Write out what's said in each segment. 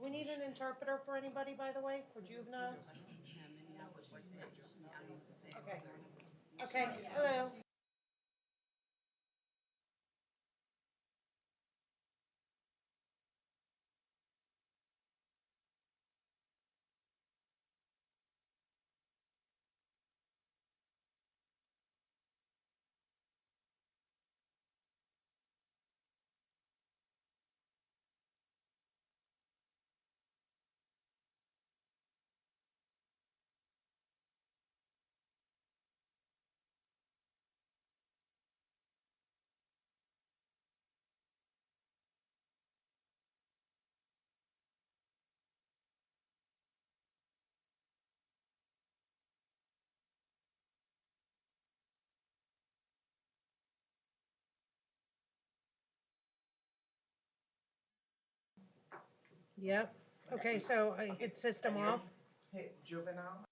we need an interpreter for anybody, by the way, for juvenile? Okay. Okay, hello. Yep. Okay, so I hit system off. Hit juvenile.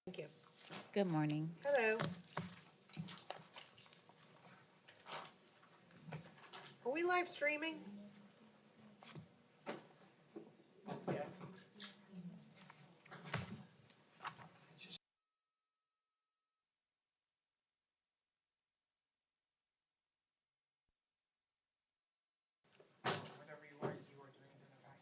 Thank you. Good morning. Hello. Are we live streaming? Yes. Whatever you were doing in the back.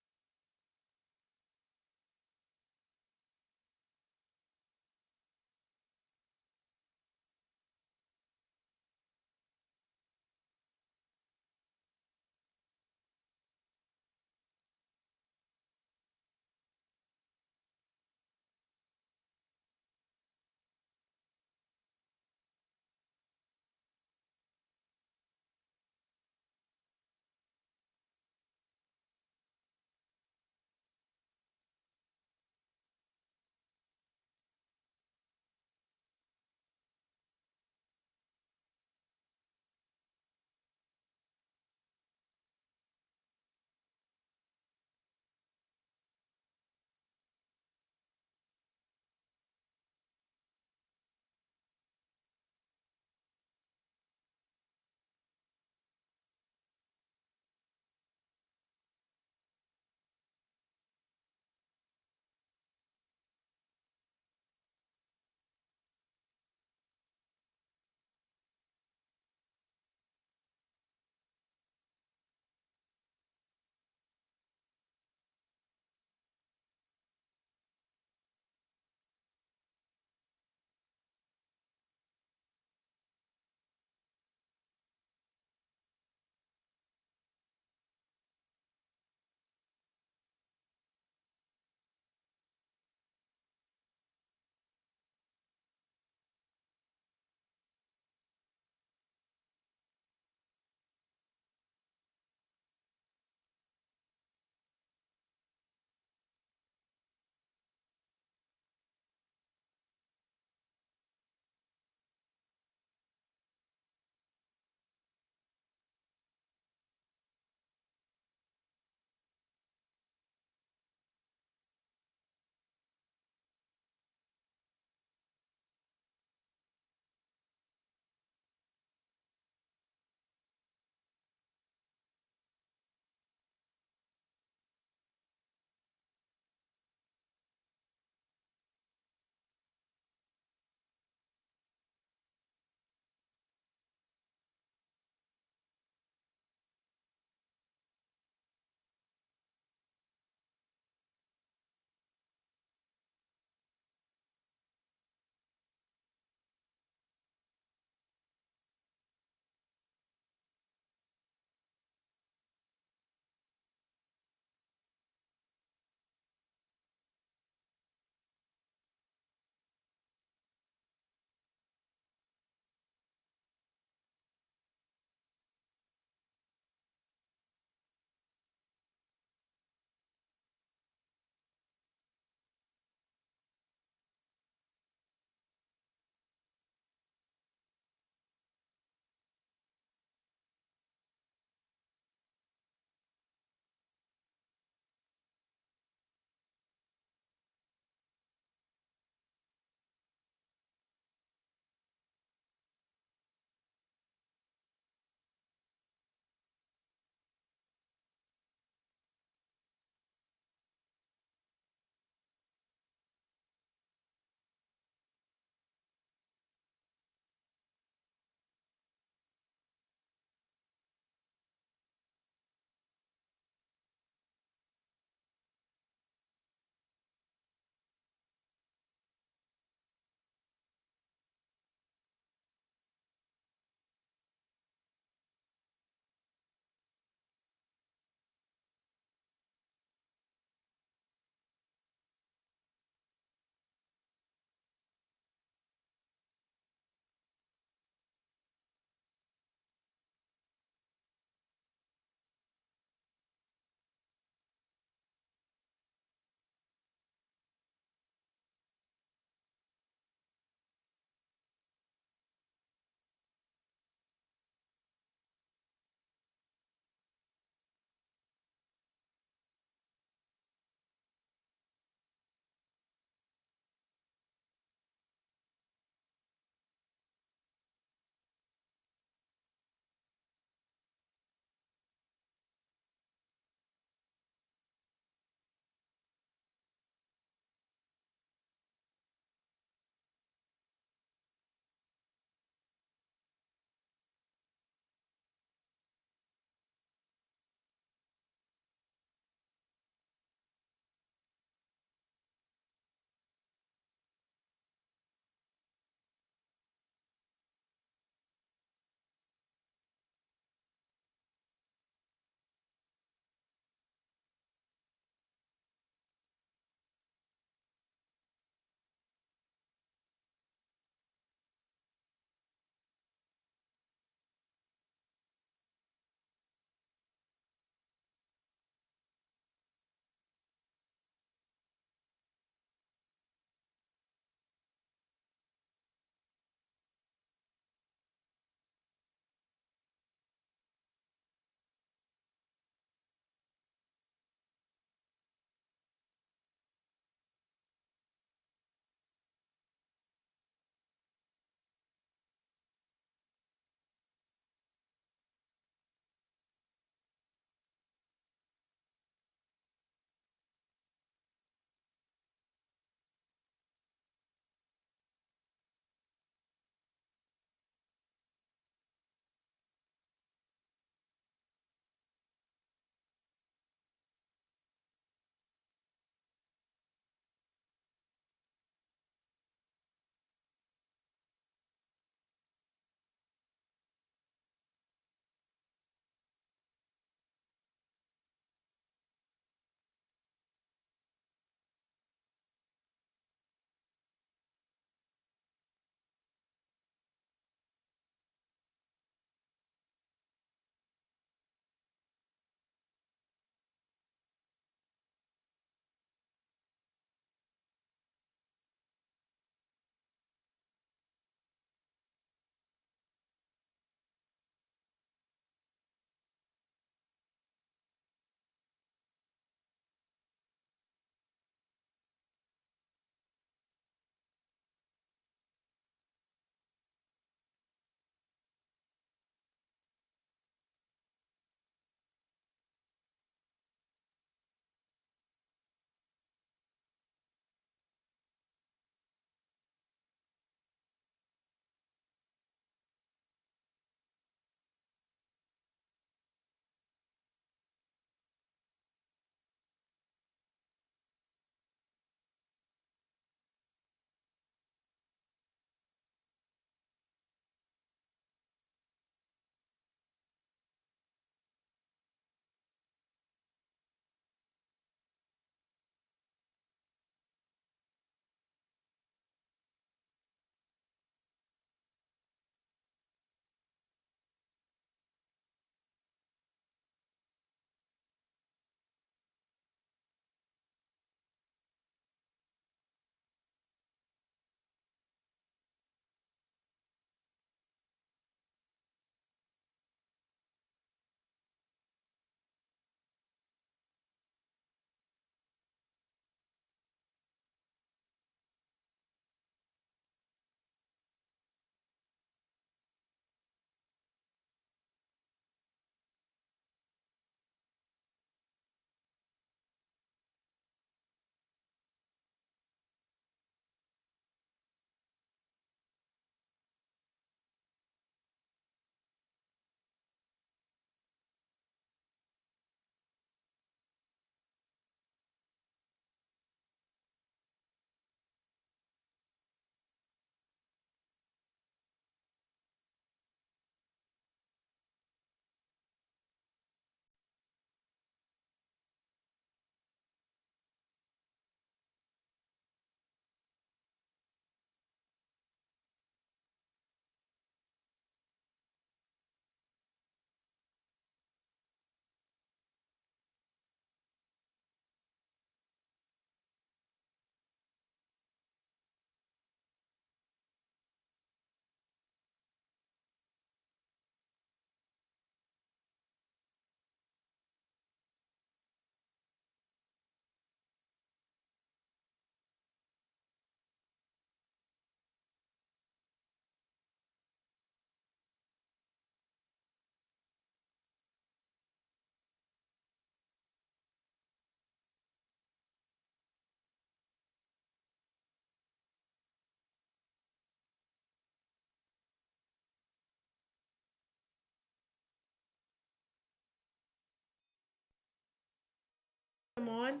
I'm on?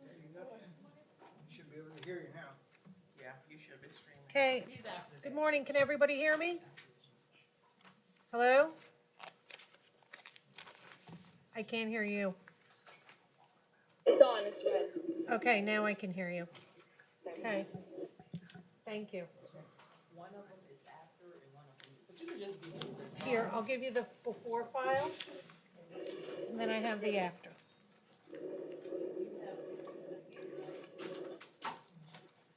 There you go. Should be able to hear you now. Yeah, you should be streaming. Okay, good morning, can everybody hear me? Hello? I can't hear you. It's on, it's red. Okay, now I can hear you. Okay. Thank you. One of them is after and one of them, but you can just be moving. Here, I'll give you the before file, and then I have the after.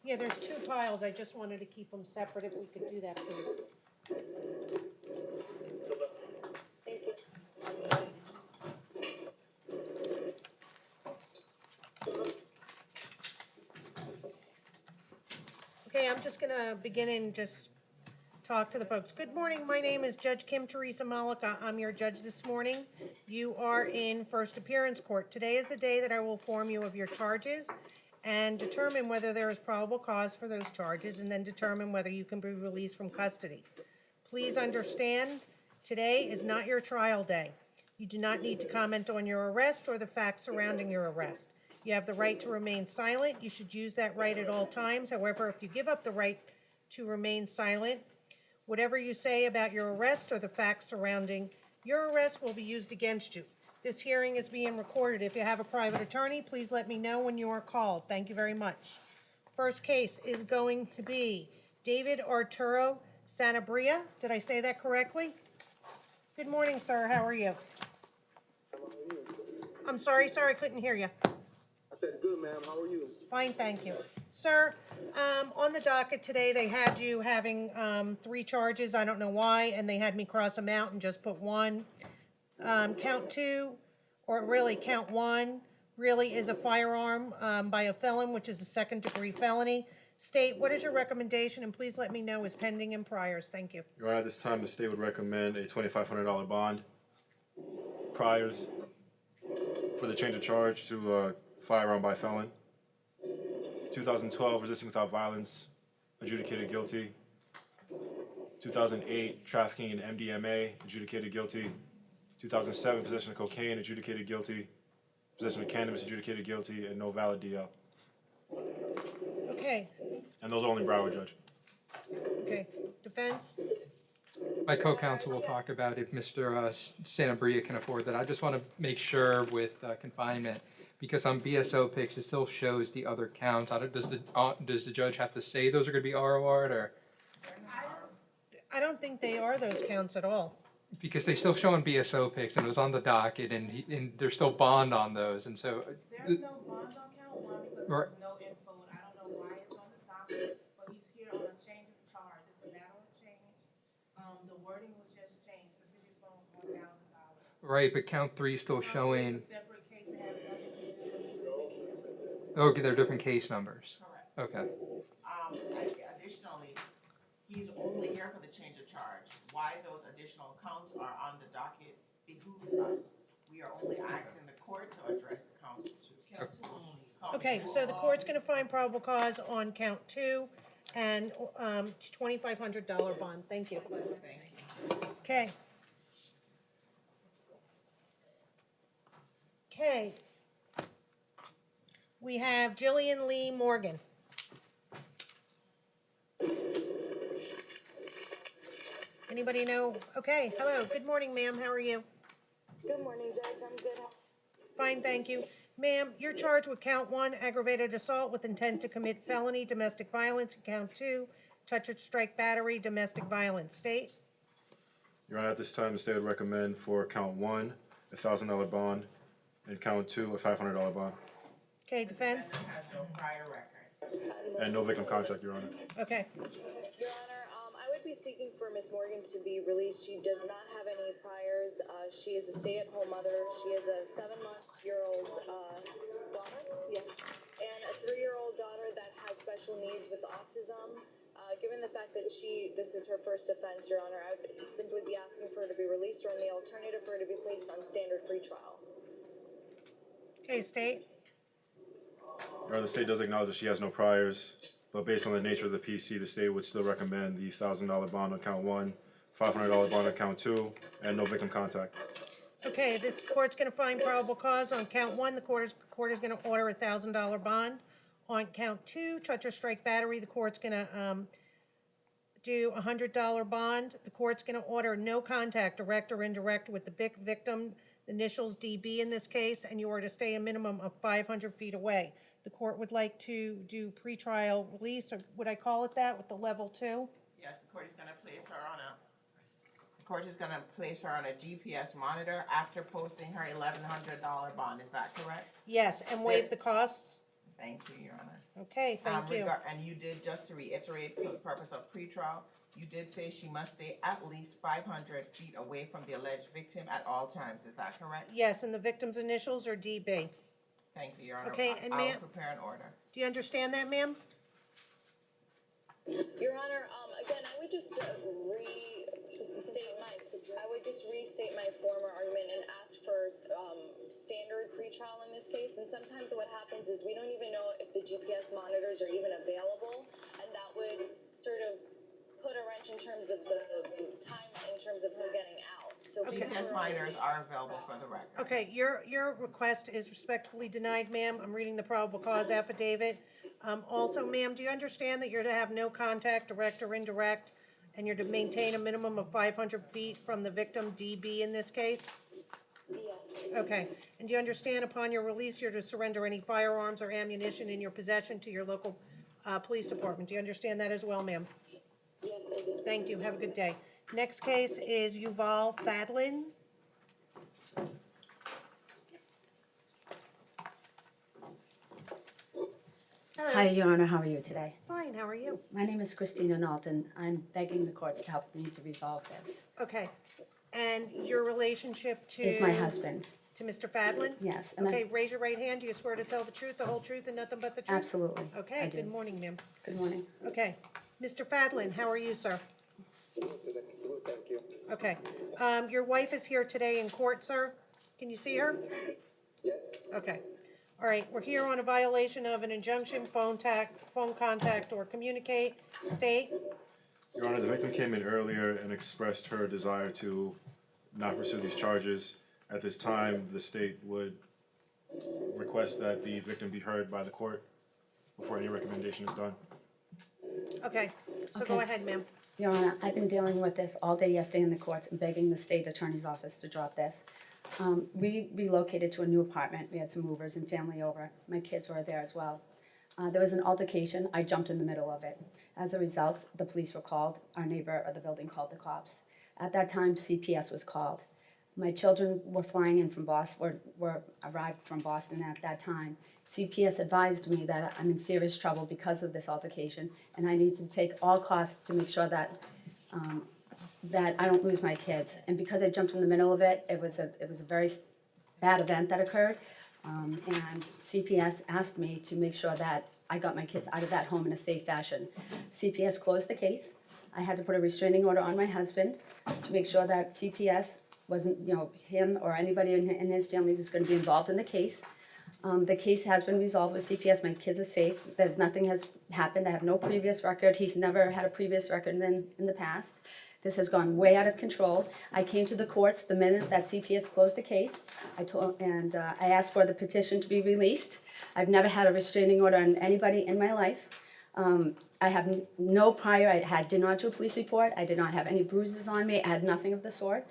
Yeah, there's two piles, I just wanted to keep them separate if we could do that, please. Thank you. Okay, I'm just gonna begin and just talk to the folks. Good morning, my name is Judge Kim Teresa Malika. I'm your judge this morning. You are in first appearance court. Today is the day that I will inform you of your charges and determine whether there is probable cause for those charges, and then determine whether you can be released from custody. Please understand, today is not your trial day. You do not need to comment on your arrest or the facts surrounding your arrest. You have the right to remain silent. You should use that right at all times. However, if you give up the right to remain silent, whatever you say about your arrest or the facts surrounding your arrest will be used against you. This hearing is being recorded. If you have a private attorney, please let me know when you are called. Thank you very much. First case is going to be David Arturo Sanabria. Did I say that correctly? Good morning, sir. How are you? I'm sorry, sir. I couldn't hear you. I said, good, ma'am. How are you? Fine, thank you. Sir, on the docket today, they had you having 3 charges. I don't know why, and they had me cross them out and just put 1. Count 2, or really count 1, really is a firearm by a felon, which is a second-degree felony. State, what is your recommendation? And please let me know is pending and priors. Thank you. Your Honor, at this time, the state would recommend a $2,500 bond. Priors for the change of charge to firearm by felon. 2012, resisting without violence, adjudicated guilty. 2008, trafficking in MDMA, adjudicated guilty. 2007, possession of cocaine, adjudicated guilty. Possession of cannabis, adjudicated guilty, and no valid DL. Okay, And those are only Broward, Judge. okay. Defense? My co-counsel will talk about if Mr. Sanabria can afford that. I just want to make sure with confinement, because on BSO picks, it still shows the other counts. Does the judge have to say those are going to be ROR'd, or? I don't think they are those counts at all. Because they still show on BSO picks, and it was on the docket, and there's still bond on those, and so. There's no bond on count 1 because Right. there's no info, and I don't know why it's on the docket, but he's here on a change of charge. It's a lateral change. The wording was just changed, specific phone $1,000. Right, but count 3 is still showing, It's a separate case, it has nothing to do with okay, they're different case numbers. Correct. Okay. Additionally, he's only here for the change of charge. Why those additional counts are on the docket behooves us. We are only asking the court to address count 2. Count 2 only. Okay, so the court's gonna find probable cause on count 2 and $2,500 bond. Thank you. Thank you. Okay. Okay. We have Jillian Lee Morgan. Anybody know? Okay, hello, good morning, ma'am, how are you? Good morning, Judge. I'm good. Fine, thank you. Ma'am, you're charged with count 1, aggravated assault with intent to commit felony, domestic violence, and count 2, touch or strike battery, domestic violence. State? Your Honor, at this time, the state would recommend for count 1, a $1,000 bond, and count 2, a $500 bond. Okay, defense? Defendant has no prior record. And no victim contact, Your Honor. Okay, Your Honor, I would be seeking for Ms. Morgan to be released. She does not have any priors. She is a stay-at-home mother. She has a 7-month-old daughter, yes, and a 3-year-old daughter that has special needs with autism. Given the fact that this is her first offense, Your Honor, I would simply be asking for her to be released, or in the alternative for her to be placed on standard pretrial. okay, state? Your Honor, the state does acknowledge that she has no priors, but based on the nature of the PC, the state would still recommend the $1,000 bond on count 1, $500 bond on count 2, and no victim contact. Okay, this court's gonna find probable cause. On count one, the court is gonna order a $1,000 bond. On count two, touch or strike battery, the court's gonna, do a $100 bond. The court's gonna order no contact, direct or indirect, with the victim, initials DB in this case, and you are to stay a minimum of 500 feet away. The court would like to do pretrial release, or would I call it that, with the level 2? Yes, the court is gonna place her on a GPS monitor after posting her $1,100 bond, is that correct? Yes, and waive the costs? Thank you, Your Honor. Okay, thank you. And you did, just to reiterate, for the purpose of pretrial, you did say she must stay at least 500 feet away from the alleged victim at all times, is that correct? Yes, and the victim's initials are DB. Thank you, Your Honor. Okay, and I will ma'am- prepare an order. Do you understand that, ma'am? Your Honor, again, I would just restate my former argument and ask for, standard pretrial in this case. And sometimes what happens is we don't even know if the GPS monitors are even available, and that would sort of put a wrench in terms of the time, in terms of her getting out. So Okay. GPS monitors are available for the record. Okay, your request is respectfully denied, ma'am. I'm reading the probable cause affidavit. Also, ma'am, do you understand that you're to have no contact, direct or indirect, and you're to maintain a minimum of 500 feet from the victim, DB in this case? Yes. Okay, and do you understand upon your release, you're to surrender any firearms or ammunition in your possession to your local police department? Do you understand that as well, ma'am? Yes, I do. Thank you, have a good day. Next case is Yuval Fadlin. Hello. Hi, Your Honor, how are you today? Fine, how are you? My name is Christina Knowlton. I'm begging the courts to help me to resolve this. Okay, and your relationship to? Is my husband, To Mr. Fadlin? yes. And Okay, raise your right hand. Do you swear to tell the truth, the whole truth, and nothing but the truth? Absolutely. Okay, I do. good morning, ma'am. Good morning. Okay, Mr. Fadlin, how are you, sir? Good, thank you. Okay, your wife is here today in court, sir. Can you see her? Yes, Okay. All right, we're here on a violation of an injunction, phone contact, or communicate. State? Your Honor, the victim came in earlier and expressed her desire to not pursue these charges. At this time, the state would request that the victim be heard by the court before any recommendation is done. Okay, so go Okay. ahead, ma'am. Your Honor, I've been dealing with this all day yesterday in the courts and begging the state attorney's office to drop this. We relocated to a new apartment. We had some movers and family over. My kids were there as well. There was an altercation. I jumped in the middle of it. As a result, the police were called. Our neighbor of the building called the cops. At that time, CPS was called. My children were flying in from Boston, were arrived from Boston at that time. CPS advised me that I'm in serious trouble because of this altercation, and I need to take all costs to make sure that that I don't lose my kids. And because I jumped in the middle of it, it was a very bad event that occurred. And CPS asked me to make sure that I got my kids out of that home in a safe fashion. CPS closed the case. I had to put a restraining order on my husband to make sure that CPS wasn't, him or anybody in his family was going to be involved in the case. The case has been resolved with CPS. My kids are safe. Nothing has happened. I have no previous record. He's never had a previous record in the past. This has gone way out of control. I came to the courts the minute that CPS closed the case. I asked for the petition to be released. I've never had a restraining order on anybody in my life. I have no prior. I did not do a police report. I did not have any bruises on me. I had nothing of the sort.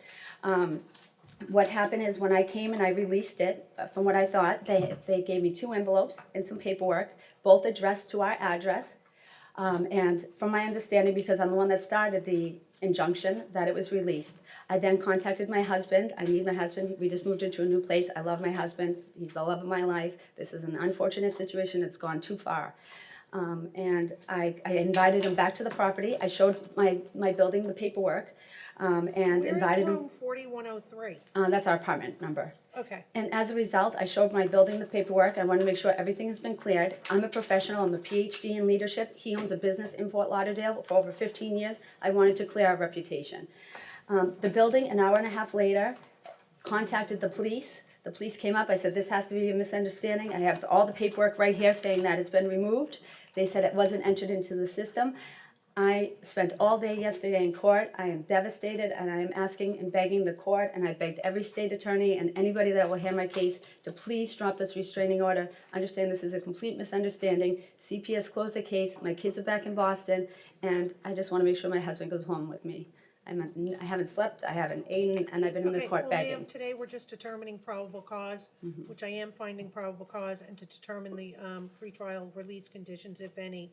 What happened is when I came and I released it, from what I thought, they gave me 2 envelopes and some paperwork, both addressed to our address. And from my understanding, because I'm the one that started the injunction, that it was released. I then contacted my husband. I need my husband. We just moved into a new place. I love my husband. He's the love of my life. This is an unfortunate situation. It's gone too far. And I invited him back to the property. I showed my building the paperwork. And invited Where him. is room 4103? That's our apartment number. Okay, And as a result, I showed my building the paperwork. I want to make sure everything has been cleared. I'm a professional. I'm a PhD in leadership. He owns a business in Fort Lauderdale for over 15 years. I wanted to clear our reputation. The building, an hour and a half later, contacted the police. The police came up. I said, this has to be a misunderstanding. I have all the paperwork right here saying that it's been removed. They said it wasn't entered into the system. I spent all day yesterday in court. I am devastated, and I am asking and begging the court, and I begged every state attorney and anybody that will hear my case to please drop this restraining order. Understand this is a complete misunderstanding. CPS closed the case. My kids are back in Boston, and I just want to make sure my husband goes home with me. I haven't slept, I haven't eaten, and I've been in the Okay, court well, begging. ma'am, today we're just determining probable cause, which I am finding probable cause, and to determine the pretrial release conditions, if any,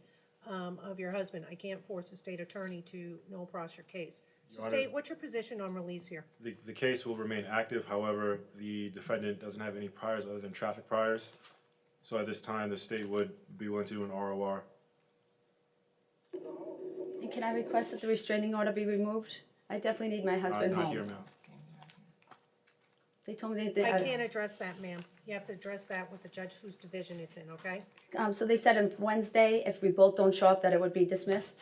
of your husband. I can't force a state attorney to null pros your case. So Your Honor- state, what's your position on release here? The case will remain active, however, the defendant doesn't have any priors other than traffic priors. So at this time, the state would be willing to do an ROR. And can I request that the restraining order be removed? I definitely need my husband Not here, home. ma'am. They told me they, I can't address that, ma'am. You have to address that with the judge whose division it's in, okay? so they said on Wednesday, if we both don't show up, that it would be dismissed.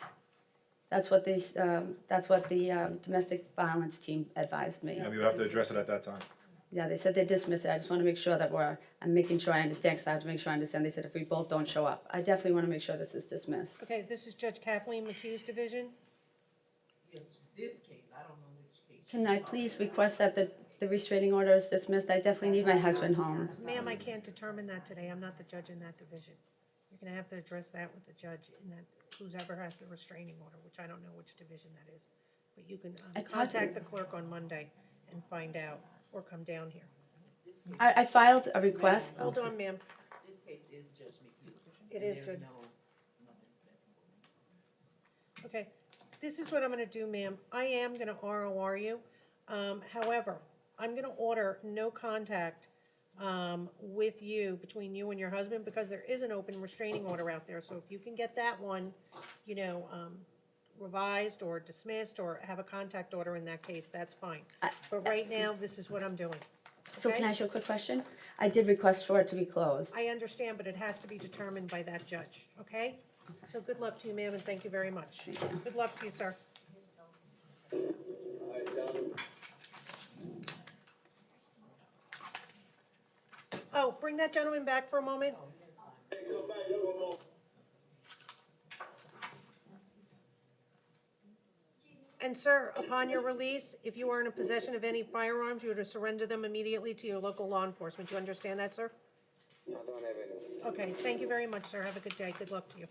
That's what the domestic violence team advised me. And we would have to address it at that time. Yeah, they said they dismissed it. I just want to make sure that I'm making sure I understand, because I have to make sure I understand. They said if we both don't show up. I definitely want to make sure this is dismissed. Okay, this is Judge Kathleen McHugh's division. Yes, this case, I don't know which case. Can I please request that the restraining order is dismissed? I definitely need my husband home. Ma'am, I can't determine that today. I'm not the judge in that division. You're gonna have to address that with the judge in that, whoever has the restraining order, which I don't know which division that is. But you can I talked- contact the clerk on Monday and find out, or come down here. I filed a request. Hold on, ma'am. This case is Judge McHugh. It is Judge. Okay, this is what I'm gonna do, ma'am. I am gonna ROR you. However, I'm gonna order no contact, with you, between you and your husband, because there is an open restraining order out there. So if you can get that one, revised or dismissed, or have a contact order in that case, that's fine. But right now, this is what I'm doing. So can Okay? I ask you a quick question? I did request for it to be closed. I understand, but it has to be determined by that judge, okay? So good luck to you, ma'am, and thank you very much. Good luck to you, sir. Oh, bring that gentleman back for a moment. And sir, upon your release, if you are in a possession of any firearms, you are to surrender them immediately to your local law enforcement. Do you understand that, sir? I don't have any. Okay, thank you very much, sir. Have a good day. Good luck to you.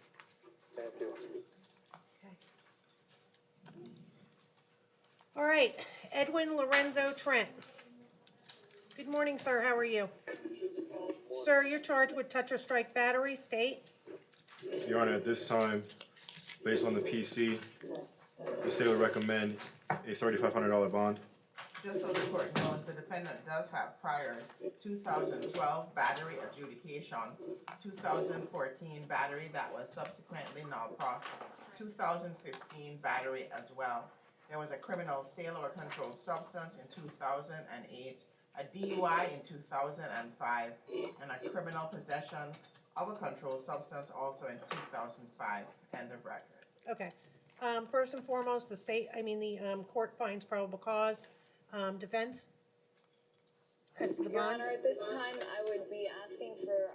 Thank you. Okay. All right, Edwin Lorenzo Trent. Good morning, sir. How are you? Sir, you're charged with touch or strike battery, state. Your Honor, at this time, based on the PC, the state would recommend a $3,500 bond. Just so the court knows, the defendant does have priors: 2012 battery adjudication, 2014 battery that was subsequently null pros, 2015 battery as well. There was a criminal sale or controlled substance in 2008, a DUI in 2005, and a criminal possession of a controlled substance also in 2005. End of record. Okay. First and foremost, the court finds probable cause. Defense? As to the Your bond? Honor, at this time, I would be asking for,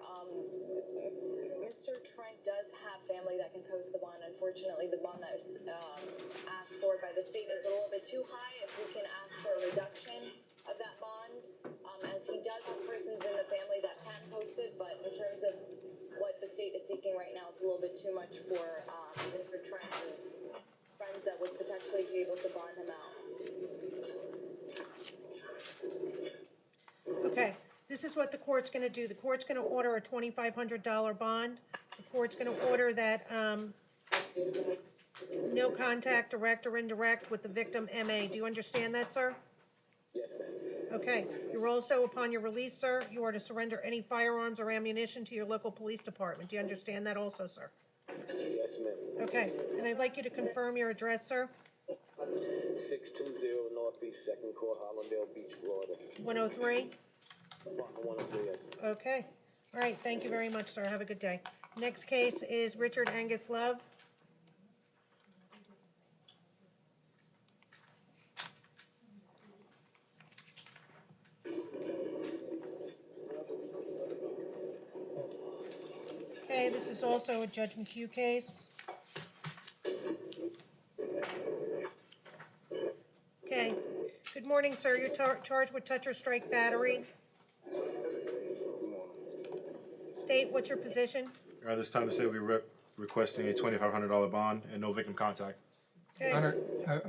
Mr. Trent does have family that can post the bond. Unfortunately, the bond that was, asked for by the state is a little bit too high. If we can ask for a reduction of that bond, as he does have persons in the family that can post it, but in terms of what the state is seeking right now, it's a little bit too much for, Mr. Trent and friends that would potentially be able to bond him out. Okay, this is what the court's gonna do. The court's gonna order a $2,500 bond. The court's gonna order that, no contact, direct or indirect, with the victim, MA. Do you understand that, sir? Yes, ma'am. Okay, you're also, upon your release, sir, you are to surrender any firearms or ammunition to your local police department. Do you understand that also, sir? Yes, ma'am. Okay, and I'd like you to confirm your address, sir. 620 Northeast 2nd Court, Hollandale Beach, Florida. 103? Apartment 103, yes. Okay, all right, thank you very much, sir. Have a good day. Next case is Richard Angus Love. Okay, this is also a Judge McHugh case. morning, sir. You're charged with touch or strike battery. State, what's your position? Your Honor, this time to say we're requesting a $2,500 bond and no victim contact. Okay.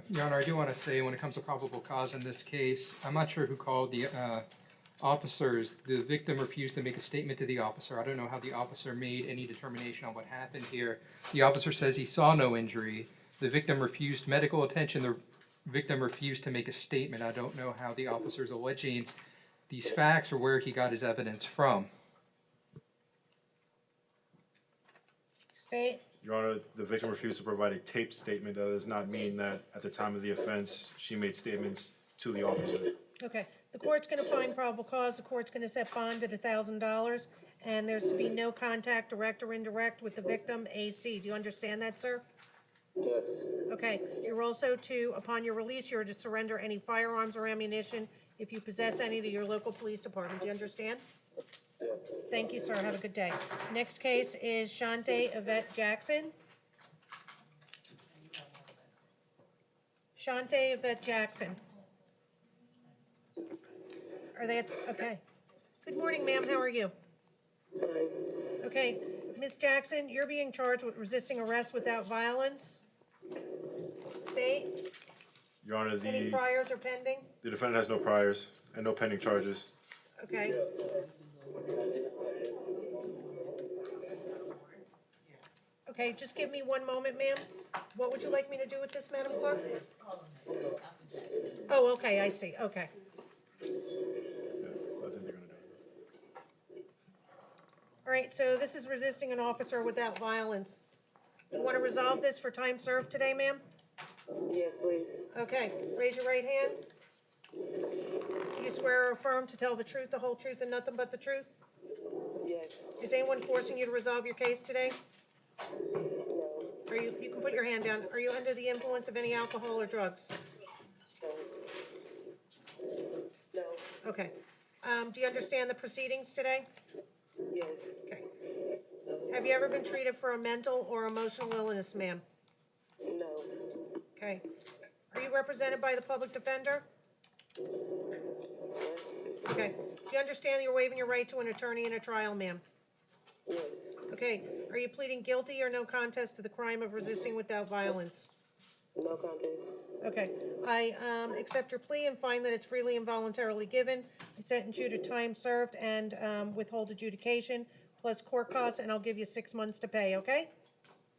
Your Honor, I do want to say, when it comes to probable cause in this case, I'm not sure who called the officers. The victim refused to make a statement to the officer. I don't know how the officer made any determination on what happened here. The officer says he saw no injury. The victim refused medical attention. The victim refused to make a statement. I don't know how the officer's alleging these facts or where he got his evidence from. State. Your Honor, the victim refused to provide a taped statement. That does not mean that at the time of the offense, she made statements to the officer. Okay. The court's gonna find probable cause. The court's gonna set bond at $1,000, and there's to be no contact, direct or indirect, with the victim, AC. Do you understand that, sir? Yes. Okay. You're also to, upon your release, you're to surrender any firearms or ammunition if you possess any to your local police department. Do you understand? Yes. Thank you, sir. Have a good day. Next case is Shante Yvette Jackson. Shante Yvette Jackson. Are they okay. Good morning, ma'am. How are you? Fine. Okay, Ms. Jackson, you're being charged with resisting arrest without violence. State, Your Honor, any priors or pending? the defendant has no priors and no pending charges. Okay. Okay, just give me one moment, ma'am. What would you like me to do with this, Madam Clerk? Oh, okay, I see, okay. Yeah, I think they're gonna do it. All right, so this is resisting an officer without violence. You want to resolve this for time served today, ma'am? Yes, please. Okay, raise your right hand. Do you swear or affirm to tell the truth, the whole truth, and nothing but the truth? Yes. Is anyone forcing you to resolve your case today? No. Are you can put your hand down. Are you under the influence of any alcohol or drugs? No. Okay. Do you understand the proceedings today? Yes. Okay. Have you ever been treated for a mental or emotional illness, ma'am? No. Okay. Are you represented by the public defender? Okay. Do you understand that you're waiving your right to an attorney in a trial, ma'am? Yes. Okay. Are you pleading guilty or no contest to the crime of resisting without violence? No contest. Okay. I accept your plea and find that it's freely and voluntarily given. I sentence you to time served and withhold adjudication plus court costs, and I'll give you 6 months to pay, okay?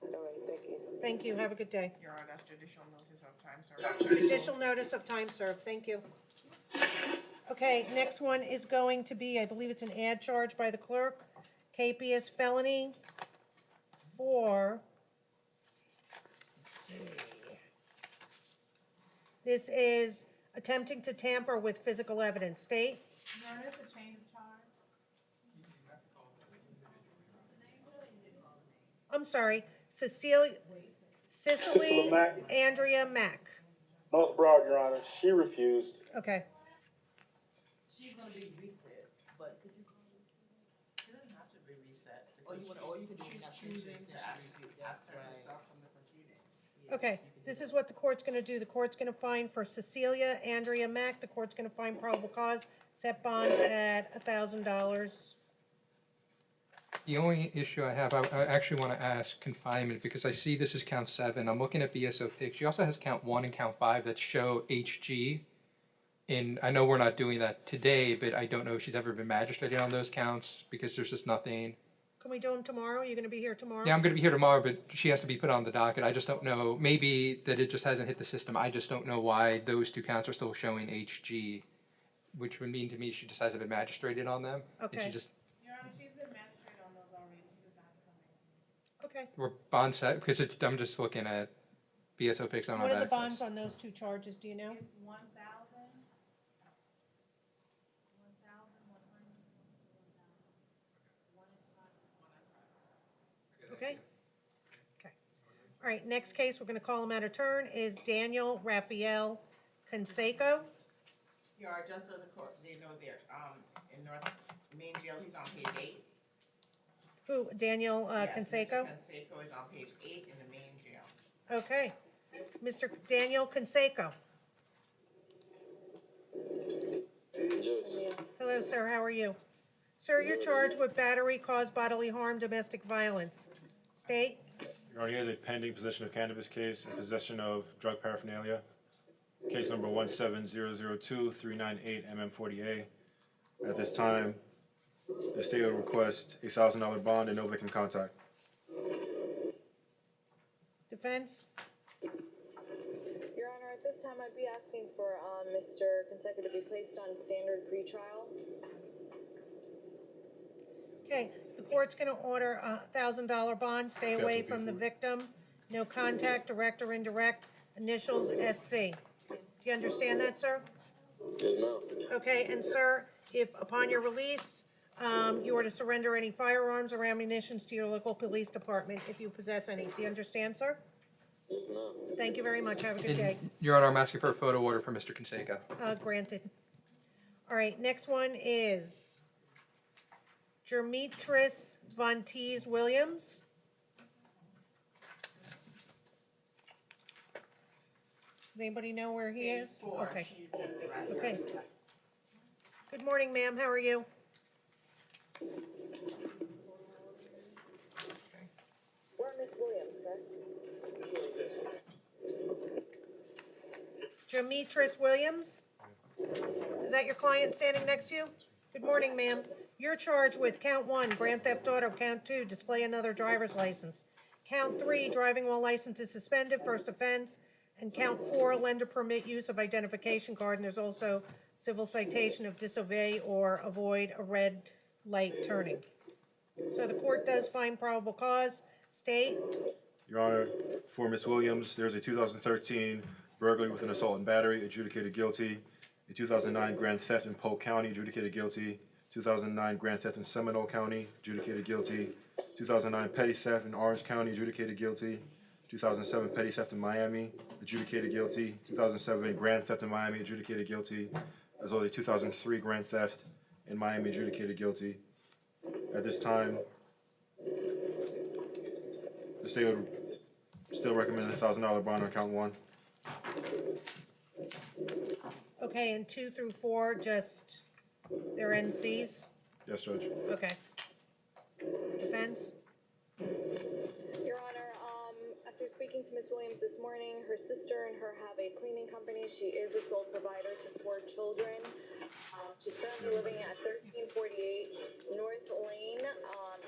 All right, thank you. Thank you. Have a good day. Your Honor, that's judicial notice of time served. Judicial notice of time served. Thank you. Okay, next one is going to be, I believe it's an ad charge by the clerk. KPS felony for, let's see. This is attempting to tamper with physical evidence. State? Your Honor, it's a change of charge. I'm sorry, Cicely Mack. Andrea Mack. North Broad, Your Honor. She refused. Okay. She's gonna be reset, but could you call this? She doesn't have to be reset. Or you wanna, or you can do it She's now. choosing to That's absent right. herself from the proceeding. Okay, this is what the court's gonna do. The court's gonna find for Cecilia Andrea Mack, the court's gonna find probable cause, set bond at $1,000. The only issue I have, I actually want to ask confinement, because I see this is count 7. I'm looking at BSO pics. She also has count 1 and count 5 that show HG. And I know we're not doing that today, but I don't know if she's ever been magistrated on those counts, because there's just nothing. Can we do them tomorrow? You gonna be here tomorrow? Yeah, I'm going to be here tomorrow, but she has to be put on the docket. I just don't know. Maybe that it just hasn't hit the system. I just don't know why those 2 counts are still showing HG, which would mean to me she just hasn't been magistrated on them. And Okay. she just, Your Honor, she's been magistrated on those already. She does not have to come in. Okay. we're bond set, because I'm just looking at BSO pics on our What are the access. bonds on those 2 charges, do you know? It's 1,000. 1,100. Okay? Okay. All right, next case, we're gonna call him out of turn, is Daniel Raphael Canseco. Your Honor, just so the court, they know they're, in North Main Jail, he's on page 8. Who, Daniel Yes, Canseco? Mr. Canseco is on page 8 in the main jail. Okay. Mr. Daniel Canseco. Hello, sir, how are you? Sir, you're charged with battery, cause bodily harm, domestic violence. State? Your Honor, he has a pending possession of cannabis case and possession of drug paraphernalia. Case number 17002-398 MM40A. At this time, the state would request a $1,000 bond and no victim contact. Defense? Your Honor, at this time, I'd be asking for, Mr. Fonseca to be placed on standard pretrial. Okay, the court's gonna order a $1,000 bond, stay away from the victim, no contact, direct or indirect, initials SC. Do you understand that, sir? Yes, ma'am. Okay, and sir, if upon your release, you are to surrender any firearms or ammunitions to your local police department if you possess any. Do you understand, sir? Yes, ma'am. Thank you very much, have a good day. And, Your Honor, I'm asking for a photo order for Mr. Conseca. Granted. All right, next one is Jermetris Von Tees Williams. Does anybody know where he is? Page 4, Okay, she's in the last okay. round. Good morning, ma'am, how are you? We're Miss Williams, correct? Jermetris Williams? Is that your client standing next to you? Good morning, ma'am. You're charged with count 1, grand theft auto, count 2, display another driver's license. Count 3, driving while license is suspended, first offense. And count 4, lender permit use of identification card, and there's also civil citation of disobey or avoid a red light turning. So the court does find probable cause. State? Your Honor, for Ms. Williams, there's a 2013 burglary with an assault and battery, adjudicated guilty. A 2009 grand theft in Polk County, adjudicated guilty. 2009 grand theft in Seminole County, adjudicated guilty. 2009 petty theft in Orange County, adjudicated guilty. 2007 petty theft in Miami, adjudicated guilty. 2007 grand theft in Miami, adjudicated guilty. As well as a 2003 grand theft in Miami, adjudicated guilty. At this time, the state would still recommend a $1,000 bond on count 1. Okay, and 2 through 4, just their NCs? Yes, Judge. Okay. Defense? Your Honor, after speaking to Ms. Williams this morning, her sister and her have a cleaning company. She is a sole provider to 4 children. She's currently living at 1348 North Lane,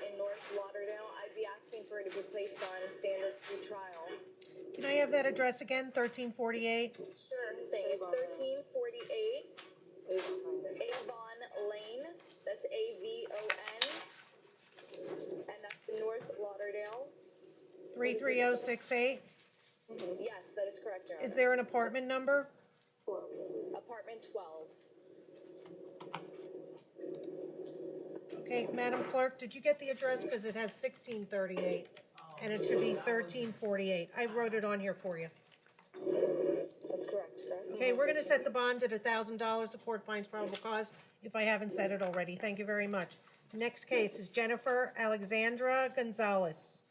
in North Lauderdale. I'd be asking for her to be placed on standard pretrial. Can I have that address again, 1348? Sure thing. It's 1348 Avon Lane. That's AVON. And that's in North Lauderdale. 33068? Yes, that is correct, Your Honor. Is there an apartment number? Apartment 12. Okay, Madam Clerk, did you get the address? Because it has 1638, and it should be 1348. I wrote it on here for you. That's correct. Okay, we're gonna set the bond at $1,000. The court finds probable cause, if I haven't said it already. Thank you very much. Next case is Jennifer Alexandra Gonzalez.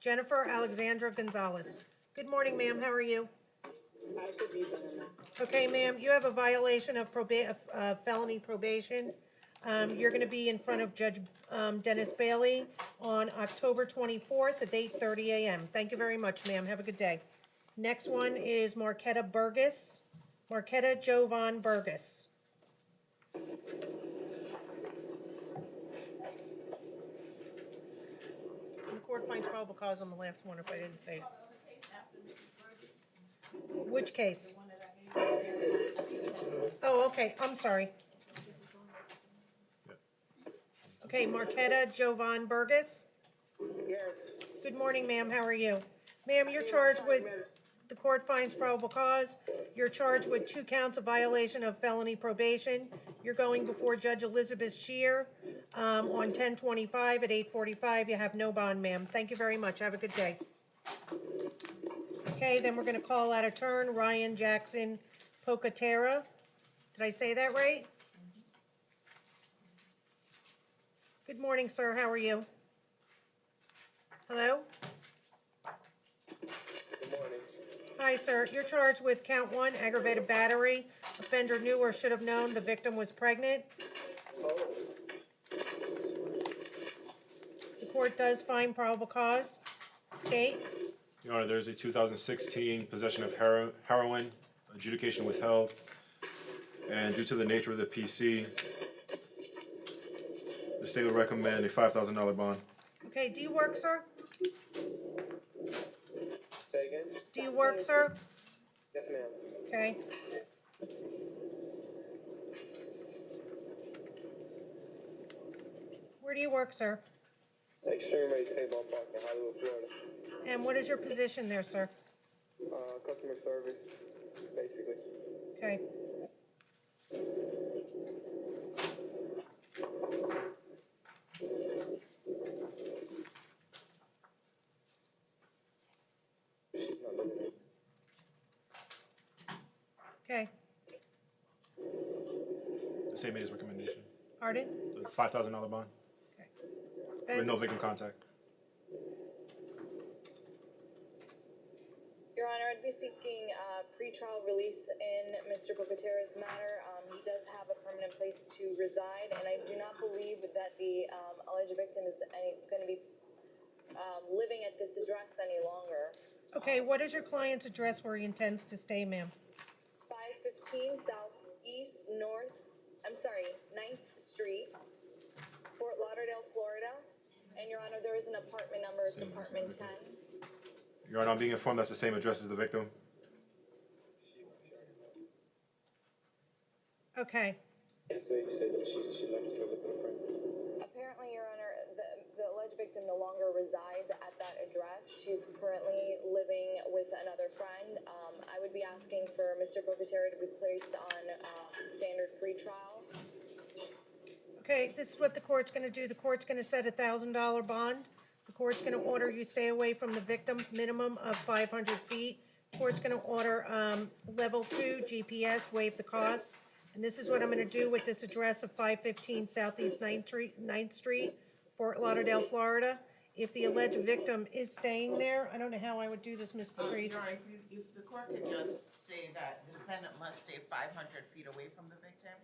Jennifer Alexandra Gonzalez. Good morning, ma'am, how are you? I could be better now. Okay, ma'am, you have a violation of felony probation. You're gonna be in front of Judge Dennis Bailey on October 24th at 8:30 a.m. Thank you very much, ma'am. Have a good day. Next one is Marquetta Burgess. Marquetta Jovan Burgess. The court finds probable cause on the last one if I didn't say it. Which case? Oh, okay, I'm sorry. Okay, Marquetta Jovan Burgess. Yes. Good morning, ma'am, how are you? Ma'am, you're charged with, the court finds probable cause. You're charged with 2 counts of violation of felony probation. You're going before Judge Elizabeth Shear on 10/25 at 8:45. You have no bond, ma'am. Thank you very much. Have a good day. Okay, then we're gonna call out of turn Ryan Jackson Pocatera. Did I say that right? Good morning, sir. How are you? Hello? Good morning. Hi, sir. You're charged with count 1, aggravated battery. Offender knew or should have known the victim was pregnant. The court does find probable cause. State. Your Honor, there's a 2016 possession of heroin, adjudication withheld, and due to the nature of the PC, the state would recommend a $5,000 bond. Okay, do you work, sir? Say again? Do you work, sir? Yes, ma'am. Okay. Where do you work, sir? Extreme Race Paintball Park in Hollywood, Florida. And what is your position there, sir? Customer service, basically. Okay. She's not living there. Okay. The state made his recommendation. Pardon? The $5,000 bond with no Vince? victim contact. Your Honor, I'd be seeking pretrial release in Mr. Bocaterra's matter. He does have a permanent place to reside, and I do not believe that the alleged victim is going to be living at this address any longer. Okay, what is your client's address where he intends to stay, ma'am? 515 Southeast North, 9th Street, Fort Lauderdale, Florida. And Your Honor, there is an apartment number, it's Same apartment as everything. 10. Your Honor, I'm being informed that's the same address as the victim. Okay. Yes, sir. You said that she left to live with a friend. Apparently, Your Honor, the alleged victim no longer resides at that address. She's currently living with another friend. I would be asking for Mr. Bocaterra to be placed on standard pretrial. Okay, this is what the court's gonna do. The court's gonna set a $1,000 bond. The court's gonna order you stay away from the victim, minimum of 500 feet. Court's gonna order, level 2 GPS, waive the cost. And this is what I'm gonna do with this address of 515 Southeast 9th Street, Fort Lauderdale, Florida. If the alleged victim is staying there, I don't know how I would do this, Ms. Patrice. Your Honor, if the court could just say that the defendant must stay 500 feet away from the victim.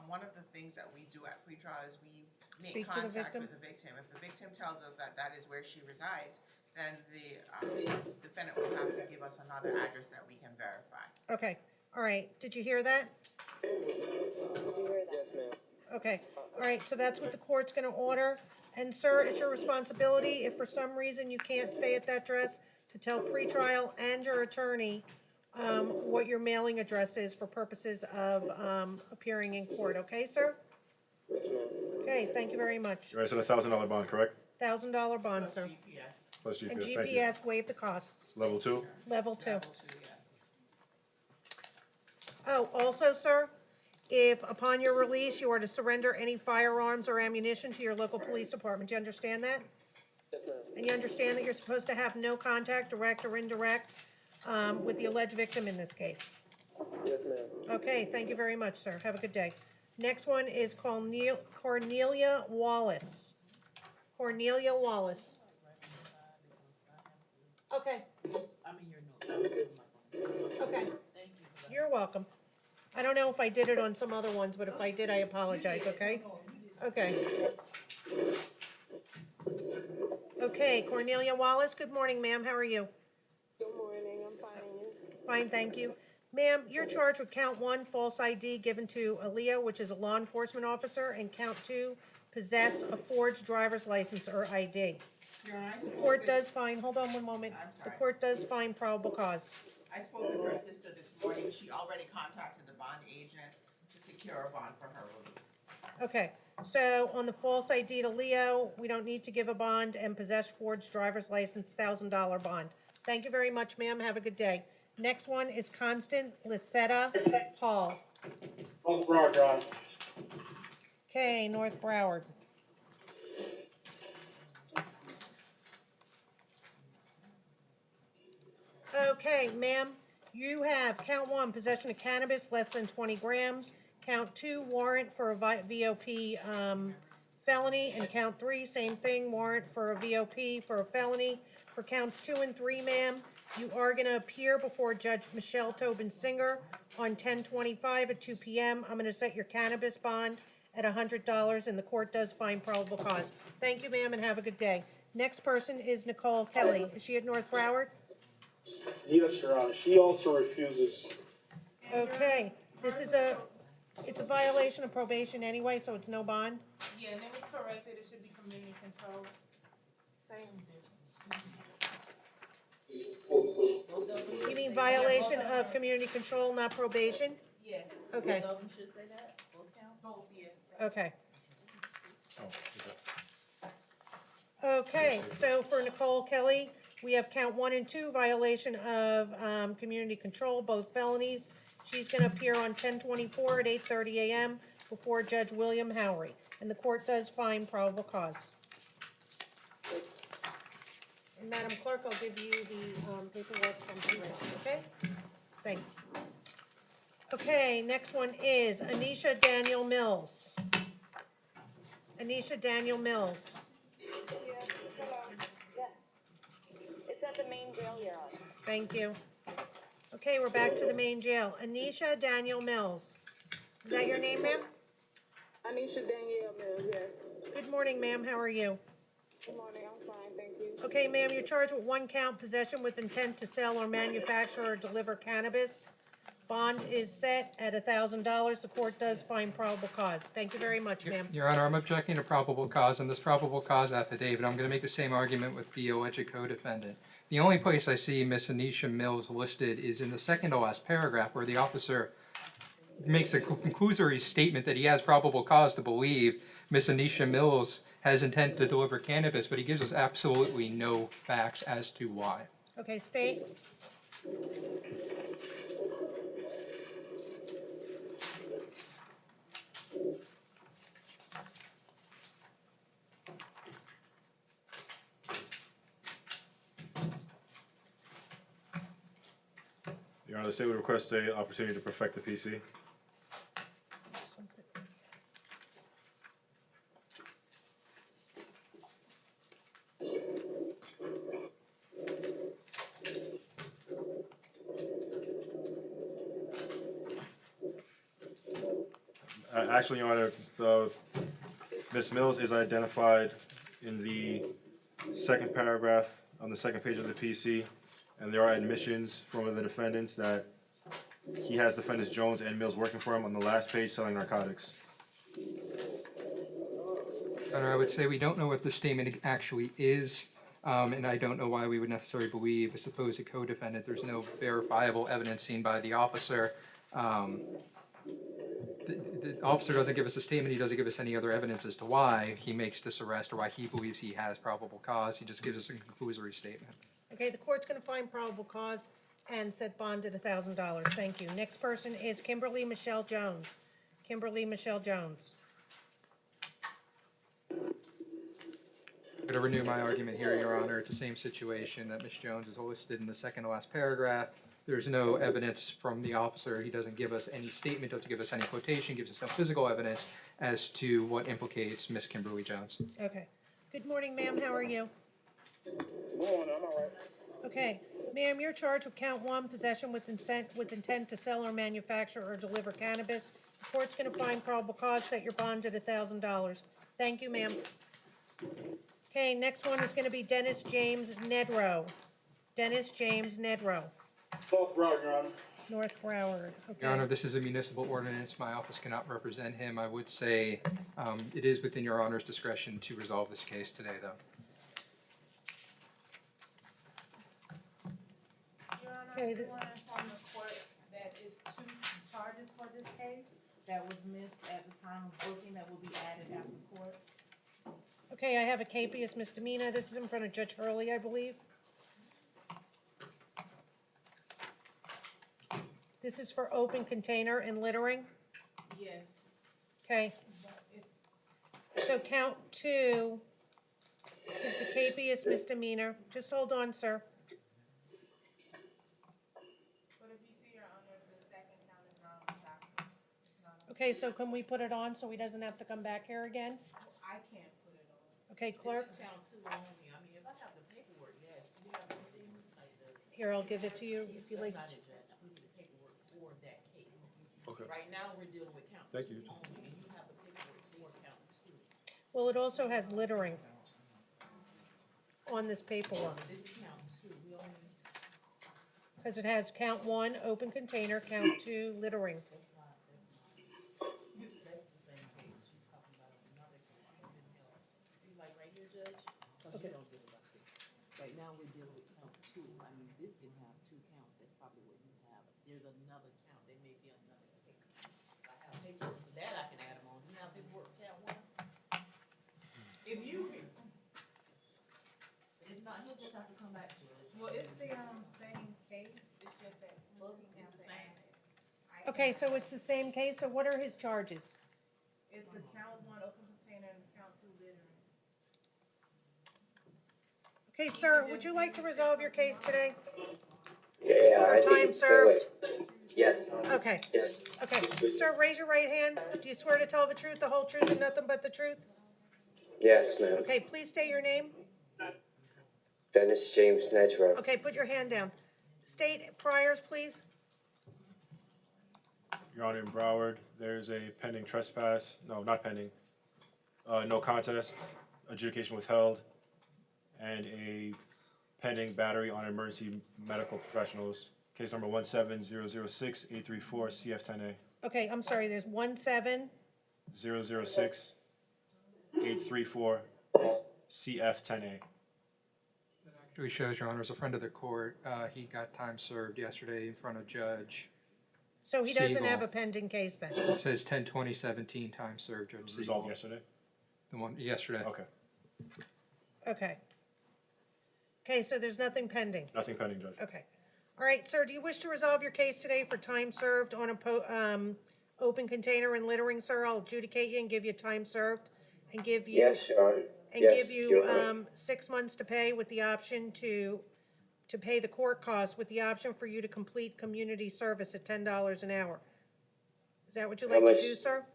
One of the things that we do at pretrial is we make Speak to the contact victim. with the victim. If the victim tells us that that is where she resides, then the defendant will have to give us another address that we can verify. Okay, all right. Did you hear that? Did you hear that? Yes, ma'am. Okay, all right, so that's what the court's gonna order. And sir, it's your responsibility, if for some reason you can't stay at that address, to tell pretrial and your attorney what your mailing address is for purposes of appearing in court, okay, sir? Yes, ma'am. Okay, thank you very much. Your Honor, said a $1,000 bond, correct? $1,000 bond, Plus sir. GPS. Plus GPS, And thank you. GPS, waive the costs. Level 2? Level 2. Level 2, yes. Oh, also, sir, if upon your release, you are to surrender any firearms or ammunition to your local police department, do you understand that? Yes, ma'am. And you understand that you're supposed to have no contact, direct or indirect, with the alleged victim in this case? Yes, ma'am. Okay, thank you very much, sir. Have a good day. Next one is Cornelia Wallace. Cornelia Wallace. Okay, Your notes. okay. Thank you for You're welcome. I don't know if I did it on some other ones, but if I did, I apologize, okay? Okay. Okay, Cornelia Wallace, good morning, ma'am. How are you? Good morning, I'm fine, and you? Fine, thank you. Ma'am, you're charged with count 1, false ID given to Aaliyah, which is a law enforcement officer, and count 2, possess a forged driver's license or ID. Your Honor, I The spoke court with- does find, hold on one moment. I'm The sorry. court does find probable cause. I spoke with her sister this morning. She already contacted the bond agent to secure a bond for her release. Okay, so on the false ID to Leo, we don't need to give a bond, and possess forged driver's license, $1,000 bond. Thank you very much, ma'am. Have a good day. Next one is Constant Lisetta Hall. North Broward Drive. Okay, North Broward. Okay, ma'am, you have count 1, possession of cannabis less than 20 grams. Count 2, warrant for a VOP felony. And count 3, same thing, warrant for a VOP for a felony. For counts 2 and 3, ma'am, You are gonna appear before Judge Michelle Tobin Singer on 10/25 at 2 p.m. I'm gonna set your cannabis bond at $100, and the court does find probable cause. Thank you, ma'am, and have a good day. Next person is Nicole Kelly. Is she at North Broward? Yes, Your Honor. She also refuses. Okay, it's a violation of probation anyway, so it's no bond. Yeah, and it was corrected, it should be community control. Same difference. You mean violation of community control, not probation? Yeah. Okay, Both of them should say that, both counts? Both, yes. okay. Oh, Okay, so for Nicole Kelly, we have count 1 and 2, violation of community control, both felonies. She's gonna appear on 10/24 at 8:30 a.m. before Judge William Howery, and the court does find probable cause. And Madam Clerk, I'll give you the paperwork from Sheila, okay? Thanks. Okay, next one is Anisha Daniel Mills. Anisha Daniel Mills. It's at the main jail, Your Honor. Thank you. Okay, we're back to the main jail. Anisha Daniel Mills. Is that your name, ma'am? Anisha Danielle Mills, yes. Good morning, ma'am. How are you? Good morning, I'm fine, thank you. Okay, ma'am, you're charged with 1 count, possession with intent to sell or manufacture or deliver cannabis. Bond is set at $1,000. The court does find probable cause. Thank you very much, ma'am. Your Honor, I'm objecting to probable cause. On this probable cause affidavit, I'm going to make the same argument with the alleged co-defendant. The only place I see Miss Anisha Mills listed is in the second to last paragraph, where the officer makes a conclusory statement that he has probable cause to believe Miss Anisha Mills has intent to deliver cannabis, but he gives us absolutely no facts as to why. Okay, state. Your Honor, the state would request an opportunity to perfect the PC. Actually, Your Honor, Ms. Mills is identified in the second paragraph on the second page of the PC, and there are admissions from the defendants that he has defendants Jones and Mills working for him on the last page selling narcotics. Your Honor, I would say we don't know what the statement actually is, and I don't know why we would necessarily believe a supposed co-defendant. There's no verifiable evidence seen by the officer. The officer doesn't give us a statement, he doesn't give us any other evidence as to why he makes this arrest or why he believes he has probable cause. He just gives us a conclusory statement. Okay, the court's gonna find probable cause and set bond at $1,000. Thank you. Next person is Kimberly Michelle Jones. Kimberly Michelle Jones. I'm going to renew my argument here, Your Honor. It's the same situation that Ms. Jones is listed in the second to last paragraph. There's no evidence from the officer. He doesn't give us any statement, doesn't give us any quotation, gives us no physical evidence as to what implicates Ms. Kimberly Jones. Okay. Good morning, ma'am. How are you? Good morning, I'm all right. Okay, ma'am, you're charged with count 1, possession with intent to sell or manufacture or deliver cannabis. The court's gonna find probable cause, set your bond at $1,000. Thank you, ma'am. Okay, next one is gonna be Dennis James Nedrow. Dennis James Nedrow, North Broward, Your Honor. North Broward. Your Honor, Okay. this is a municipal ordinance. My office cannot represent him. I would say it is within Your Honor's discretion to resolve this case today, though. Your Honor, Okay, I the- want to inform the court that it's 2 charges for this case that was missed at the time of booking that will be added after court. Okay, I have a capious misdemeanor. This is in front of Judge Hurley, I believe. This is for open container and littering. Yes, Okay, but it, so count 2 is the capious misdemeanor. Just hold on, sir. but if you see, Your Honor, the second count is not on the docket. It's not on- Okay, so can we put it on so he doesn't have to come back here again? I can't put it on. Okay, clerk? This is count 2 only. I mean, if I have the paperwork, yes. Do you have anything like the? Here, I'll give it to you if you like. That's not it, Judge. We need the paperwork for that case. Okay. Right now, we're dealing with count Thank two you. only, and you have the paperwork for count two. Well, it also has littering on this paperwork, This is count two, we only, because it has count 1, open container, count 2, littering. that's the same case, she's talking about another case, open health. See, like right here, Judge, because you don't deal with that case. Right now, we're dealing with count two, I mean, this can have two counts, that's probably what you have. There's another count, there may be another case. If I have paperwork for that, I can add them on. You have paperwork for count one? If you, if not, he'll just have to come back to it. Well, it's the, same case, it's just that looking at It's the the same. address. Okay, so it's the same case, so what are his charges? It's a count 1 open container and count 2 littering. Okay, sir, would you like to resolve your case today? Yeah, For I think time it's served? Yes. Okay, Yes. okay. Sir, raise your right hand. Do you swear to tell the truth, the whole truth, and nothing but the truth? Yes, ma'am. Okay, please state your name. Dennis James Nedrow. Okay, put your hand down. State priors, please. Your Honor, in Broward, there's a pending trespass, no, not pending, no contest, adjudication withheld, and a pending battery on emergency medical professionals. Case number 17006-834 CF10A, Okay, I'm sorry, there's 17. 006-834 CF10A. Actually shows, Your Honor, as a friend of the court, he got time served yesterday in front of Judge. So he doesn't Siegel. have a pending case then? It says 10/20/17 time served, Judge Siegel. Resolved yesterday? The one, yesterday. Okay, Okay. Okay, so there's nothing pending? nothing pending, Judge. Okay. All right, sir, do you wish to resolve your case today for time served on a open container and littering, sir? I'll adjudicate you and give you time served and give you. Yes, Your Honor. And Yes, give you, Your Honor. 6 months to pay with the option to pay the court costs with the option for you to complete community service at $10 an hour. Is that what you'd How like to much- do, sir?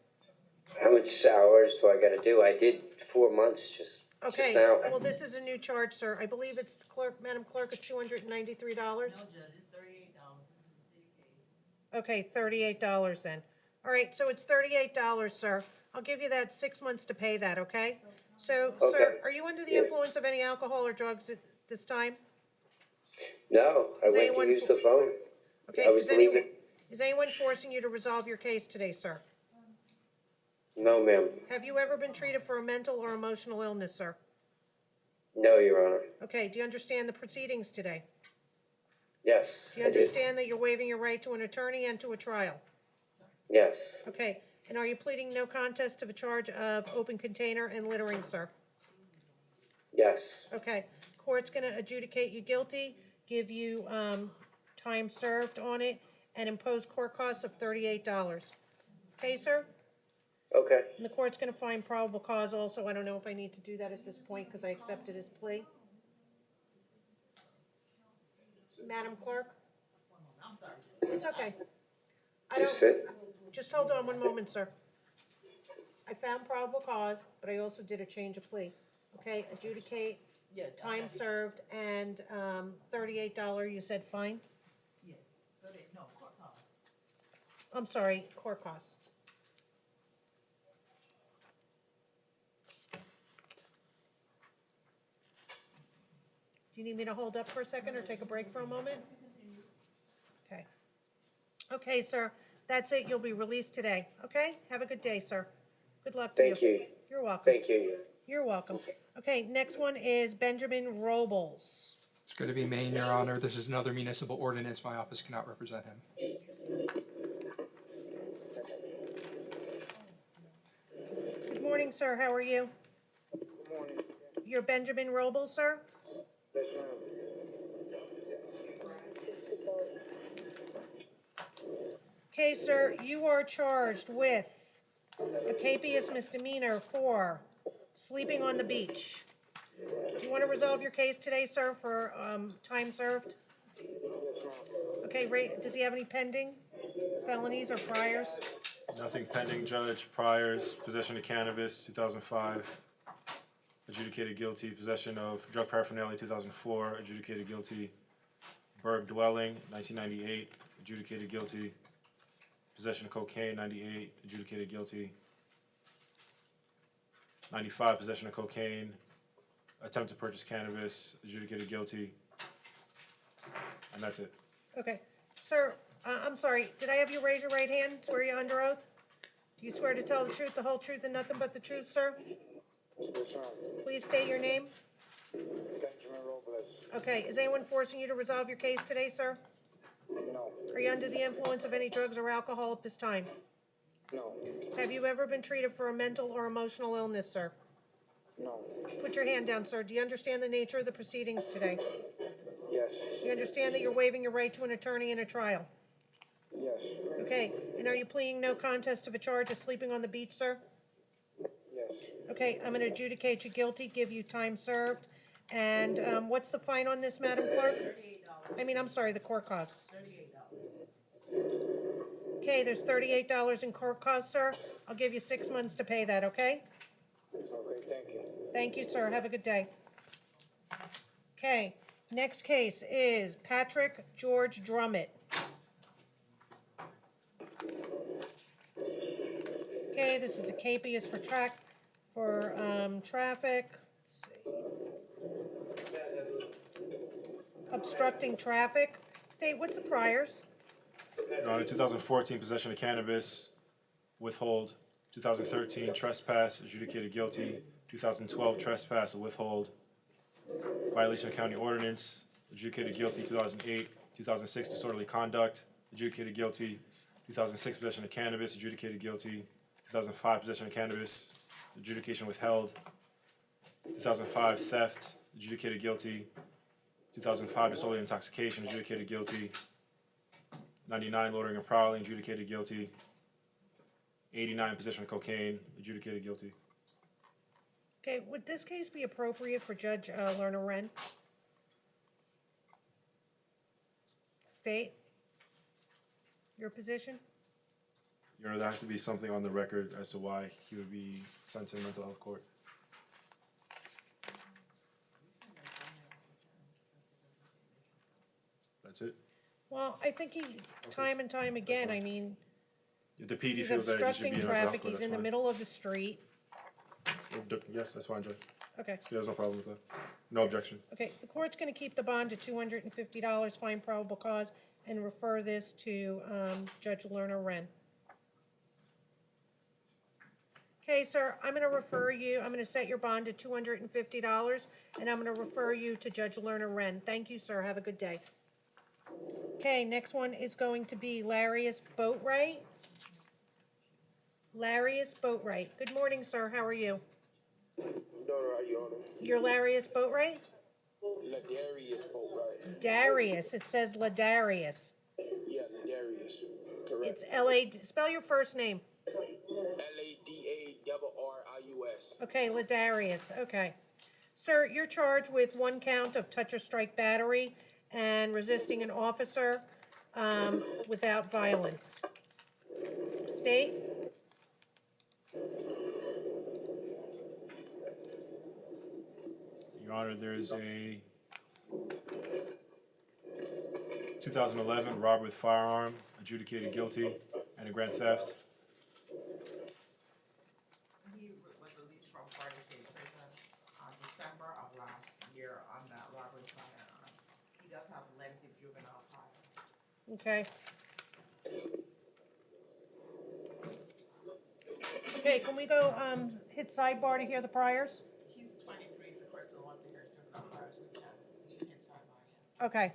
How much hours do I gotta do? I did 4 months just Okay, now. well, this is a new charge, sir. I believe it's the clerk, Madam Clerk, it's $293. No, Judge, it's $38, this is the city case. Okay, $38 then. All right, so it's $38, sir. I'll give you that 6 months to pay that, okay? So, sir, Okay. are you under the Yeah. influence of any alcohol or drugs at this time? No, I Is went to anyone use fo- the phone. Okay, I was leaving. is anyone forcing you to resolve your case today, sir? No, ma'am. Have you ever been treated for a mental or emotional illness, sir? No, Your Honor. Okay, do you understand the proceedings today? Yes, Do you I did. understand that you're waiving your right to an attorney and to a trial? Yes, Okay, and are you pleading no contest to the charge of open container and littering, sir? yes. Okay, court's gonna adjudicate you guilty, give you, time served on it, and impose court costs of $38. Okay, sir? Okay. And the court's gonna find probable cause also. I don't know if I need to do that at this point, because I accepted his plea. Madam Clerk? I'm sorry, Judge. It's okay. I Just don't, sit. just hold on one moment, sir. I found probable cause, but I also did a change of plea. Okay, adjudicate, Yes. time served, and, $38, you said fine? Yes, no, court costs. I'm sorry, court costs. Do you need me to hold up for a second or take a break for a moment? Okay. Okay, sir, that's it. You'll be released today, okay? Have a good day, sir. Good luck to you. Thank you. You're welcome. Thank you. You're welcome. Okay, next one is Benjamin Robles. It's going to be Maine, Your Honor. This is another municipal ordinance. My office cannot represent him. Good morning, sir. How are you? Good morning. You're Benjamin Robles, sir? Yes, ma'am. Okay, sir, you are charged with a capious misdemeanor for sleeping on the beach. Do you want to resolve your case today, sir, for time served? Yes, ma'am. Okay, does he have any pending felonies or priors? Nothing pending, Judge. Priors, possession of cannabis, 2005, adjudicated guilty. Possession of drug paraphernalia, 2004, adjudicated guilty. Berg dwelling, 1998, adjudicated guilty. Possession of cocaine, 98, adjudicated guilty. 95, possession of cocaine. Attempt to purchase cannabis, adjudicated guilty. And that's it. Okay. Sir, I'm sorry, did I have you raise your right hand? Swear you under oath? Do you swear to tell the truth, the whole truth, and nothing but the truth, sir? Please state your name. Benjamin Robles. Okay, is anyone forcing you to resolve your case today, sir? No, Are you under the influence of any drugs or alcohol at this time? no, Have you ever been treated for a mental or emotional illness, sir? no, Put your hand down, sir. Do you understand the nature of the proceedings today? yes, Do you understand that you're waiving your right to an attorney in a trial? yes, Okay, and are you pleading no contest of a charge of sleeping on the beach, sir? yes. Okay, I'm gonna adjudicate you guilty, give you time served. And, what's the fine on this, Madam Clerk? I'm sorry, the court costs. Okay, there's $38 in court costs, sir. I'll give you 6 months to pay that, okay? Okay, thank you. Thank you, sir. Have a good day. Okay, next case is Patrick George Drummett. Okay, this is a capias for traffic. Let's see. Obstructing traffic. State, what's the priors? Your Honor, 2014, possession of cannabis, withhold. 2013, trespass, adjudicated guilty. 2012, trespass, withhold. Violation of county ordinance, adjudicated guilty. 2008, 2006, disorderly conduct, adjudicated guilty. 2006, possession of cannabis, adjudicated guilty. 2005, possession of cannabis, adjudication withheld. 2005, theft, adjudicated guilty. 2005, disorderly intoxication, adjudicated guilty. 99, loitering and prowling, adjudicated guilty. 89, possession of cocaine, adjudicated guilty. Okay, would this case be appropriate for Judge Lerner Wren? State? Your position? Your Honor, there has to be something on the record as to why he would be sent to mental health court. That's it? Well, I think he, time and time again, fine. If the PD he's feels that he should obstructing be in mental health traffic, court, he's that's in the fine. middle of the street. Yes, that's fine, Judge. Okay, There's no problem with that. No objection. okay, the court's gonna keep the bond at $250, fine probable cause, and refer this to, Judge Lerner Wren. Okay, sir, I'm gonna set your bond at $250, and I'm gonna refer you to Judge Lerner Wren. Thank you, sir, have a good day. Okay, next one is going to be Larius Boatwright. Larius Boatwright. Good morning, sir, how are you? Your Honor. You're Larius Boatwright? Ladarius Boatwright. Darius, it says Ladarius. Yeah, Ladarius. Correct. It's L-A, spell your first name. Ladarius. Okay, Ladarius, okay. Sir, you're charged with 1 count of touch or strike battery and resisting an officer without violence. State? Your Honor, there is a 2011 robbery with firearm, adjudicated guilty, and a grand theft. He was released from Florida State Prison on December of last year on that robbery firearm. He does have lengthy juvenile priors. Okay. Okay, can we go, hit sidebar to hear the priors? He's 23, if the person wants to hear his juvenile priors, we can inside my yes. Okay.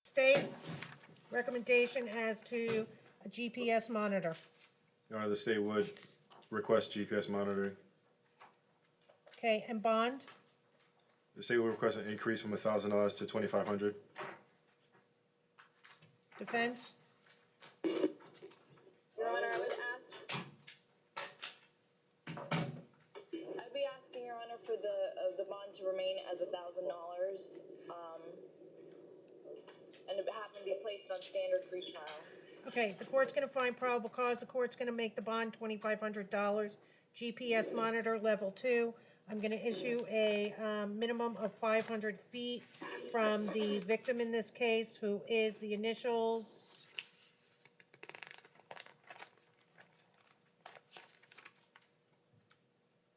State, recommendation as to a GPS monitor. Your Honor, the state would request GPS monitoring. Okay, and bond? The state would request an increase from $1,000 to $2,500. Defense? Your Honor, I'd be asking, Your Honor, for the bond to remain as $1,000, and have them be placed on standard free trial. Okay, the court's gonna find probable cause, the court's gonna make the bond $2,500, GPS monitor level 2. I'm gonna issue a, minimum of 500 feet from the victim in this case, who is the initials.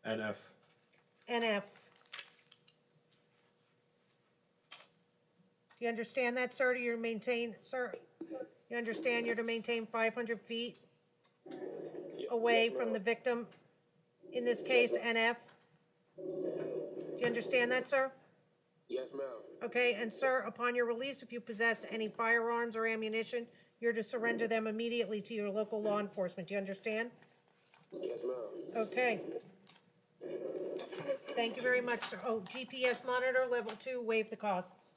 NF. NF. Do you understand that, sir? Do you maintain, sir? You understand you're to maintain 500 feet away from the victim, in this case, NF? Do you understand that, sir? Yes, ma'am. Okay, and sir, upon your release, if you possess any firearms or ammunition, you're to surrender them immediately to your local law enforcement. Do you understand? Yes, ma'am. Okay. Thank you very much, sir. Oh, GPS monitor, level 2, waive the costs.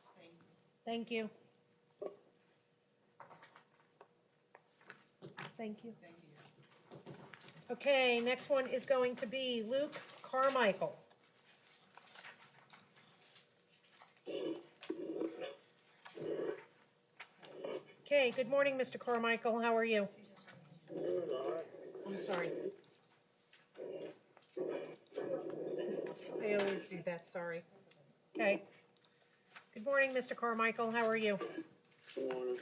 Thank you. Thank you. Okay, next one is going to be Luke Carmichael. Okay, good morning, Mr. Carmichael. How are you? I'm sorry. I always do that, sorry. Okay. Good morning, Mr. Carmichael. How are you? Good morning.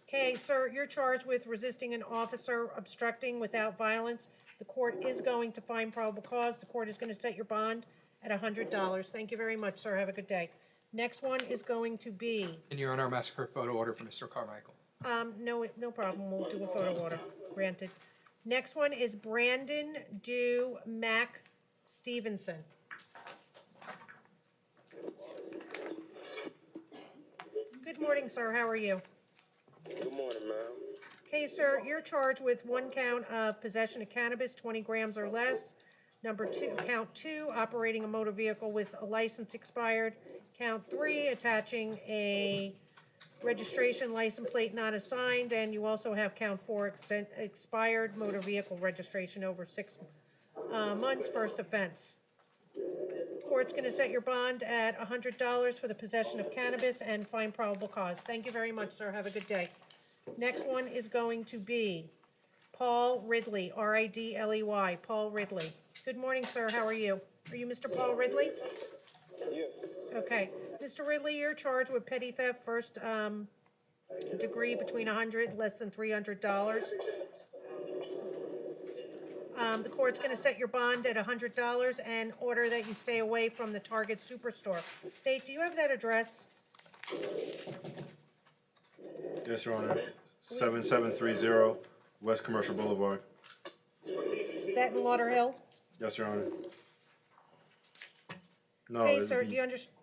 Okay, sir, you're charged with resisting an officer, obstructing without violence. The court is going to find probable cause. The court is going to set your bond at $100. Thank you very much, sir. Have a good day. Next one is going to be, In your honor, I'm asking for a photo order for Mr. Carmichael. no problem. We'll do a photo order. Granted. Next one is Brandon Dew Mac Stevenson. Good morning, sir. How are you? Good morning, ma'am. Okay, sir, you're charged with 1 count of possession of cannabis, 20 grams or less. Count 2, operating a motor vehicle with a license expired. Count 3, attaching a registration license plate not assigned. And you also have count 4, expired motor vehicle registration over 6 months, first offense. Court's gonna set your bond at $100 for the possession of cannabis and find probable cause. Thank you very much, sir. Have a good day. Next one is going to be Paul Ridley, R-I-D-L-E-Y, Paul Ridley. Good morning, sir. How are you? Are you Mr. Paul Ridley? Yes. Okay. Mr. Ridley, you're charged with petty theft, first degree, between $100, less than $300. The court's gonna set your bond at $100 and order that you stay away from the Target Superstore. State, do you have that address? Yes, Your Honor. 7730 West Commercial Boulevard. Is that in Lauderhill? Yes, Your Honor. No. Okay, it'd sir, be, do you understand?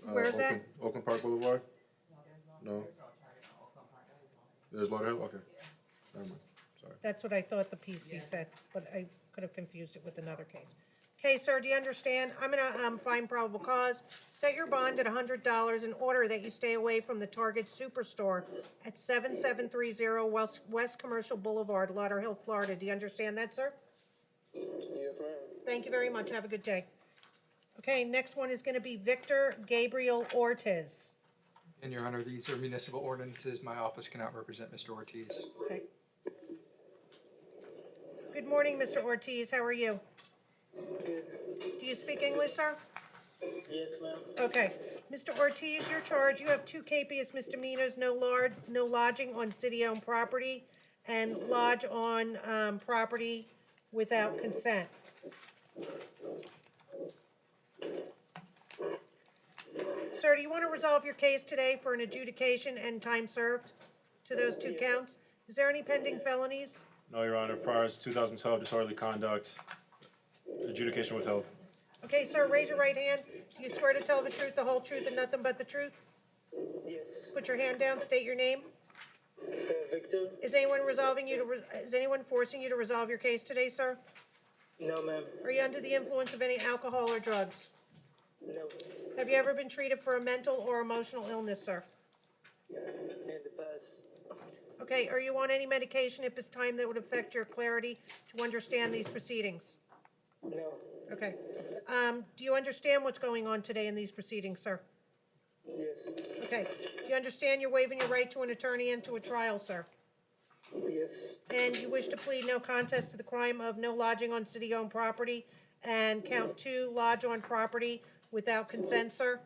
Where is that? Oakland Park Boulevard? No. There's Lauderhill? Okay. Never mind. Sorry. That's what I thought the PC said, but I could have confused it with another case. Okay, sir, do you understand? I'm gonna find probable cause. Set your bond at $100 in order that you stay away from the Target Superstore at 7730 West Commercial Boulevard, Lauderhill, Florida. Do you understand that, sir? Yes, ma'am. Thank you very much. Have a good day. Okay, next one is gonna be Victor Gabriel Ortiz. In your honor, these are municipal ordinances. My office cannot represent Mr. Ortiz. Okay. Good morning, Mr. Ortiz. How are you? Do you speak English, sir? Yes, ma'am. Okay. Mr. Ortiz, your charge, you have 2 capious misdemeanors, no lodging on city-owned property, and lodge on property without consent. Sir, do you want to resolve your case today for an adjudication and time served to those 2 counts? Is there any pending felonies? No, Your Honor. Prior to 2012 disorderly conduct, adjudication withheld. Okay, sir, raise your right hand. Do you swear to tell the truth, the whole truth, and nothing but the truth? Yes. Put your hand down, state your name. Victor? Is anyone is anyone forcing you to resolve your case today, sir? No, ma'am. Are you under the influence of any alcohol or drugs? No. Have you ever been treated for a mental or emotional illness, sir? In the past. Okay, are you on any medication at this time that would affect your clarity to understand these proceedings? No. Okay. Do you understand what's going on today in these proceedings, sir? Yes. Okay. Do you understand you're waiving your right to an attorney and to a trial, sir? Yes. And you wish to plead no contest to the crime of no lodging on city-owned property and count 2, lodge on property without consent, sir?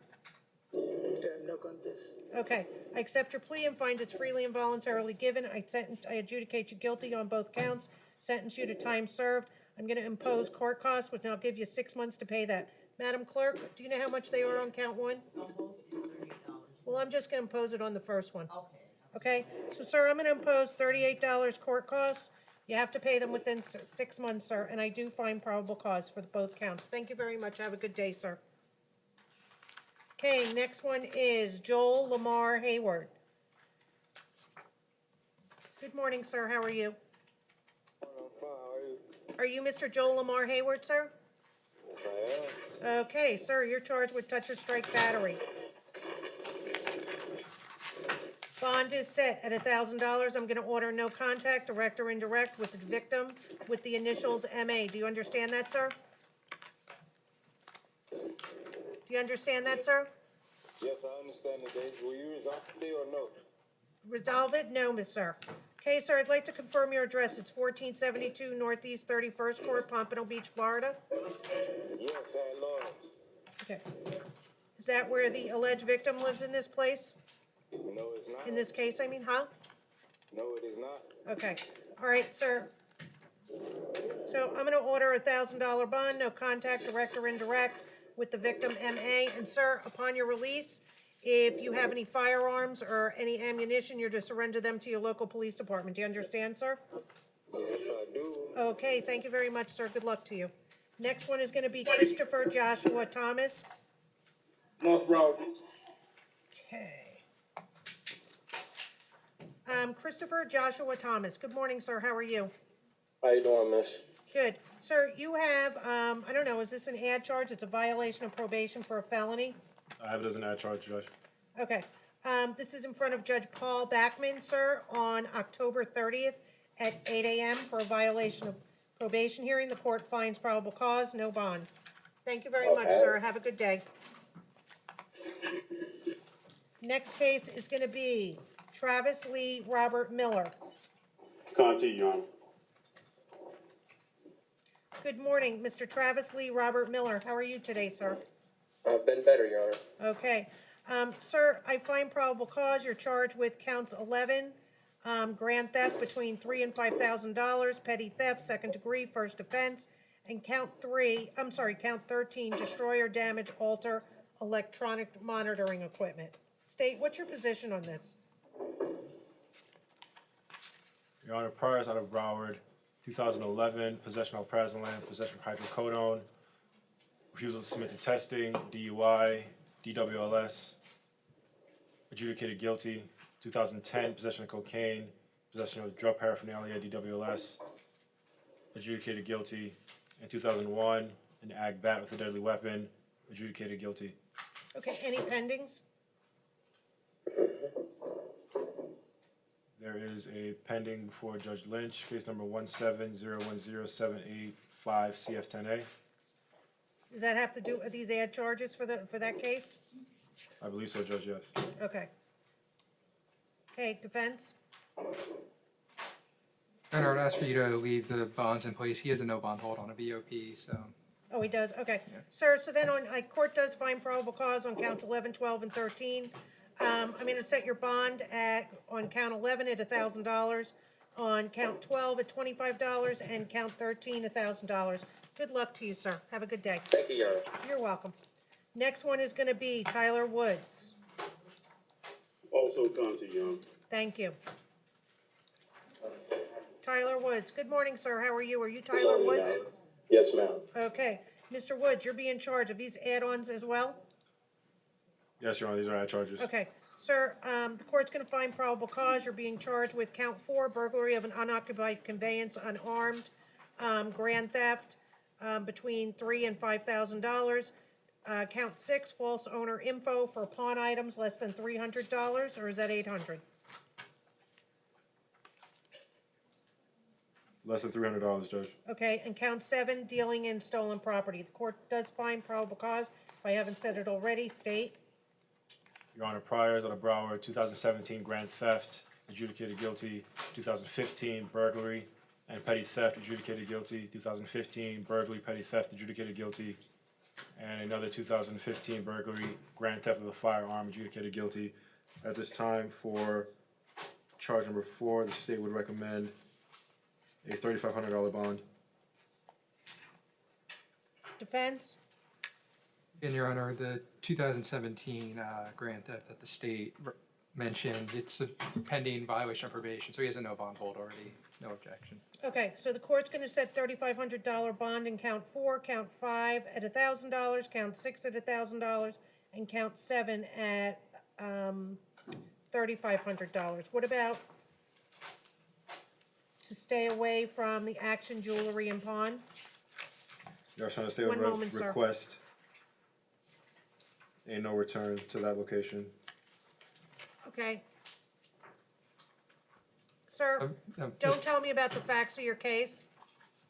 No contest. Okay, I accept your plea and find it's freely and voluntarily given. I adjudicate you guilty on both counts, sentence you to time served. I'm gonna impose court costs, which I'll give you 6 months to pay that. Madam Clerk, do you know how much they are on count 1? On both is $38. Well, I'm just gonna impose it on the first one. Okay. Okay, so sir, I'm gonna impose $38 court costs. You have to pay them within 6 months, sir, and I do find probable cause for both counts. Thank you very much. Have a good day, sir. Okay, next one is Joel Lamar Hayward. Good morning, sir. How are you? I'm fine, how are you? Are you Mr. Joel Lamar Hayward, sir? Yes, I am. Okay, sir, you're charged with touch or strike battery. Bond is set at $1,000. I'm gonna order no contact, direct or indirect, with the victim with the initials MA. Do you understand that, sir? Do you understand that, sir? Yes, I understand the date. Will you resolve today or no? Resolve it? No, Miss Sir. Okay, sir, I'd like to confirm your address. It's 1472 Northeast 31st Court, Pompano Beach, Florida. Yes, St. Lawrence. Okay. Is that where the alleged victim lives in this place? No, it's not. In this case, I mean, huh? No, it is not. Okay. All right, sir. So I'm gonna order $1,000 bond, no contact, direct or indirect, with the victim MA. And sir, upon your release, if you have any firearms or any ammunition, you're to surrender them to your local police department. Do you understand, sir? Yes, I do. Okay, thank you very much, sir. Good luck to you. Next one is gonna be Christopher Joshua Thomas. North Broward. Okay. Christopher Joshua Thomas. Good morning, sir. How are you? How you doing, miss? Good. Sir, you have, I don't know, is this an ad charge? It's a violation of probation for a felony? I have it as an ad charge, Judge. Okay. This is in front of Judge Paul Backman, sir, on October 30th at 8 a.m. for a violation of probation hearing. The court finds probable cause, no bond. Thank you very much, sir. Have a good day. Next case is gonna be Travis Lee Robert Miller. Conti, Your Honor. Good morning, Mr. Travis Lee Robert Miller. How are you today, sir? I've been better, Your Honor. Okay. Sir, I find probable cause. You're charged with counts 11, grand theft between $3,000 and $5,000, petty theft, second degree, first offense, and count 13, destroy or damage, alter electronic monitoring equipment. State, what's your position on this? Your Honor, priors out of Broward, 2011, possession of prazolam, possession of hydrocodone, refusal to submit to testing, DUI, DWLS, adjudicated guilty. 2010, possession of cocaine, possession of drug paraphernalia, DWLS, adjudicated guilty. In 2001, an ag bat with a deadly weapon, adjudicated guilty. Okay, any pendings? There is a pending before Judge Lynch, case number 170107885 CF10A. Does that have to do with these ad charges for that case? I believe so, Judge, yes. Okay. Okay, defense? And I would ask for you to leave the bonds in place. He has a no bond hold on a VOP, so. Oh, he does, okay. Sir, so then court does find probable cause on counts 11, 12, and 13. I'm gonna set your bond on count 11 at $1,000, on count 12 at $25, and count 13 $1,000. Good luck to you, sir. Have a good day. Thank you, Your Honor. You're welcome. Next one is gonna be Tyler Woods. Also Conti, Your Honor. Thank you. Tyler Woods. Good morning, sir. How are you? Are you Tyler Woods? Yes, ma'am. Okay. Mr. Woods, you're being charged of these add-ons as well? Yes, Your Honor, these are ad charges. Okay. Sir, the court's gonna find probable cause. You're being charged with count 4, burglary of an unoccupied conveyance, unarmed, grand theft, between $3,000 and $5,000. Count 6, false owner info for pawn items less than $300, or is that $800? Less than $300, Judge. Okay, and count 7, dealing in stolen property. The court does find probable cause. If I haven't said it already, state. Your Honor, Priors out of Broward, 2017 grand theft, adjudicated guilty. 2015 burglary and petty theft, adjudicated guilty. 2015 burglary, petty theft, adjudicated guilty. And another 2015 burglary, grand theft of a firearm, adjudicated guilty. At this time, for charge number 4, the state would recommend a $3,500 bond. Defense? And Your Honor, the 2017 grand theft that the state mentioned, it's a pending violation of probation, so he has a no bond hold already, no objection. Okay, so the court's gonna set $3,500 bond in count 4, count 5 at $1,000, count 6 at $1,000, and count 7 at $3,500. What about to stay away from the Action Jewelry and Pawn? Your Honor, the state One would moment, sir. request a no return to that location. Okay. Sir, don't tell me about the facts of your case.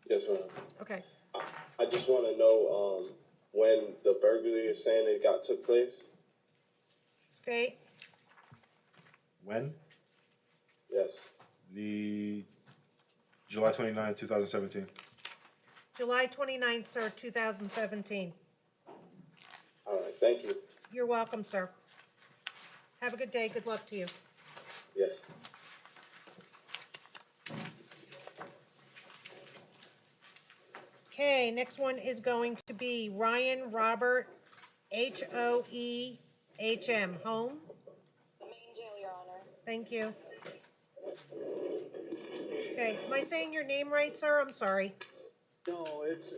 Yes, ma'am. Okay. I just want to know when the burglary is saying it took place. State? When? Yes. The July 29th, 2017. July 29th, sir, 2017. All right. Thank you. You're welcome, sir. Have a good day. Good luck to you. Yes. Okay, next one is going to be Ryan Robert, Hoehm, home. The main jail, Your Honor. Thank you. Okay, am I saying your name right, sir? I'm sorry. No, it's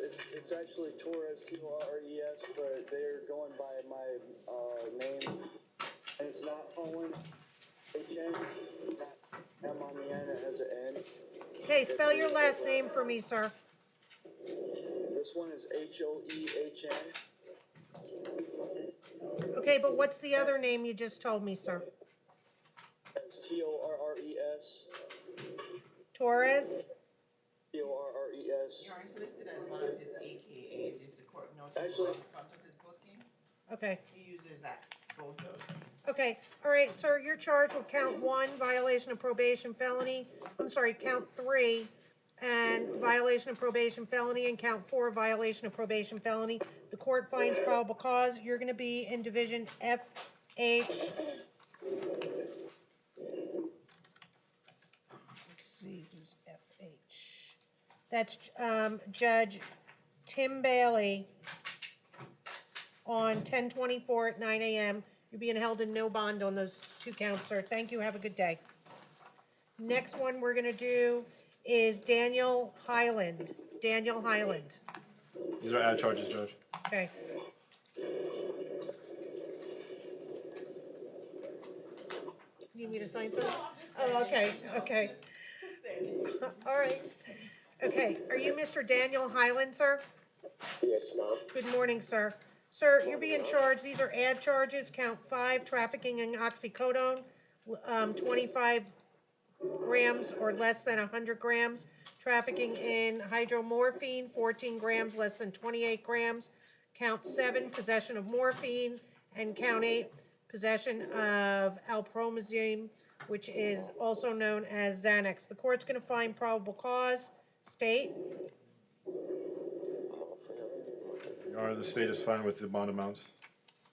actually Torres, T-O-R-E-S, but they're going by my name, and it's not Owen, H-N, not M on the end, it has an N. Okay, spell your last name for me, sir. This one is Hoehn. Okay, but what's the other name you just told me, sir? It's T-O-R-R-E-S, Torres? T-O-R-R-E-S. Your Honor, it's listed as one of his AKAs, if the court notices Actually- on the front of his booking, Okay. he uses that, both those names. Okay, all right, sir, you're charged with count 1, violation of probation felony. I'm sorry, count 3, and violation of probation felony, and count 4, violation of probation felony. The court finds probable cause. You're gonna be in division FH. Let's see, who's FH? That's, Judge Tim Bailey on 10/24 at 9 a.m. You're being held in no bond on those 2 counts, sir. Thank you, have a good day. Next one we're gonna do is Daniel Highland. Daniel Highland, These are add charges, Judge. okay. Need me to sign something? Oh, okay, okay. All right. Okay, are you Mr. Daniel Highland, sir? Yes, ma'am. Good morning, sir. Sir, you're being charged, these are add charges, count 5, trafficking in oxycodone, 25 grams or less than 100 grams, trafficking in hydromorphine, 14 grams less than 28 grams, count 7, possession of morphine, and count 8, possession of alpromazine, which is also known as Xanax. The court's gonna find probable cause. State? Your Honor, the state is fine with the bond amounts.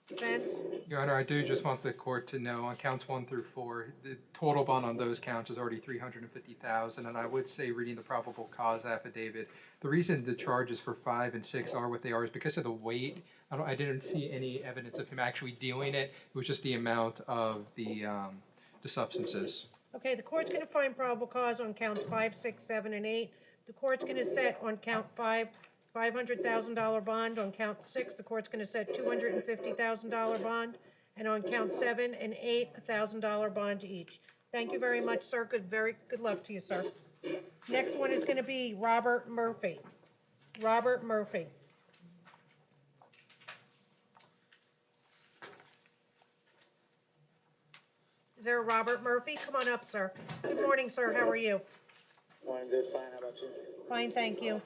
Defense? Your Honor, I do just want the court to know on counts 1 through 4, the total bond on those counts is already $350,000, and I would say, reading the probable cause affidavit, the reason the charges for 5 and 6 are what they are is because of the weight. I didn't see any evidence of him actually dealing it. It was just the amount of the substances. Okay, the court's gonna find probable cause on counts 5, 6, 7, and 8. The court's gonna set on count 5, $500,000 bond. On count 6, the court's gonna set $250,000 bond. And on count 7 and 8, $1,000 bond each. Thank you very much, sir. Very good luck to you, sir. Next one is gonna be Robert Murphy. Robert Murphy. Is there a Robert Murphy? Come on up, sir. Good morning, sir. How are you? Morning, dude. Fine. How about you? Fine, thank you.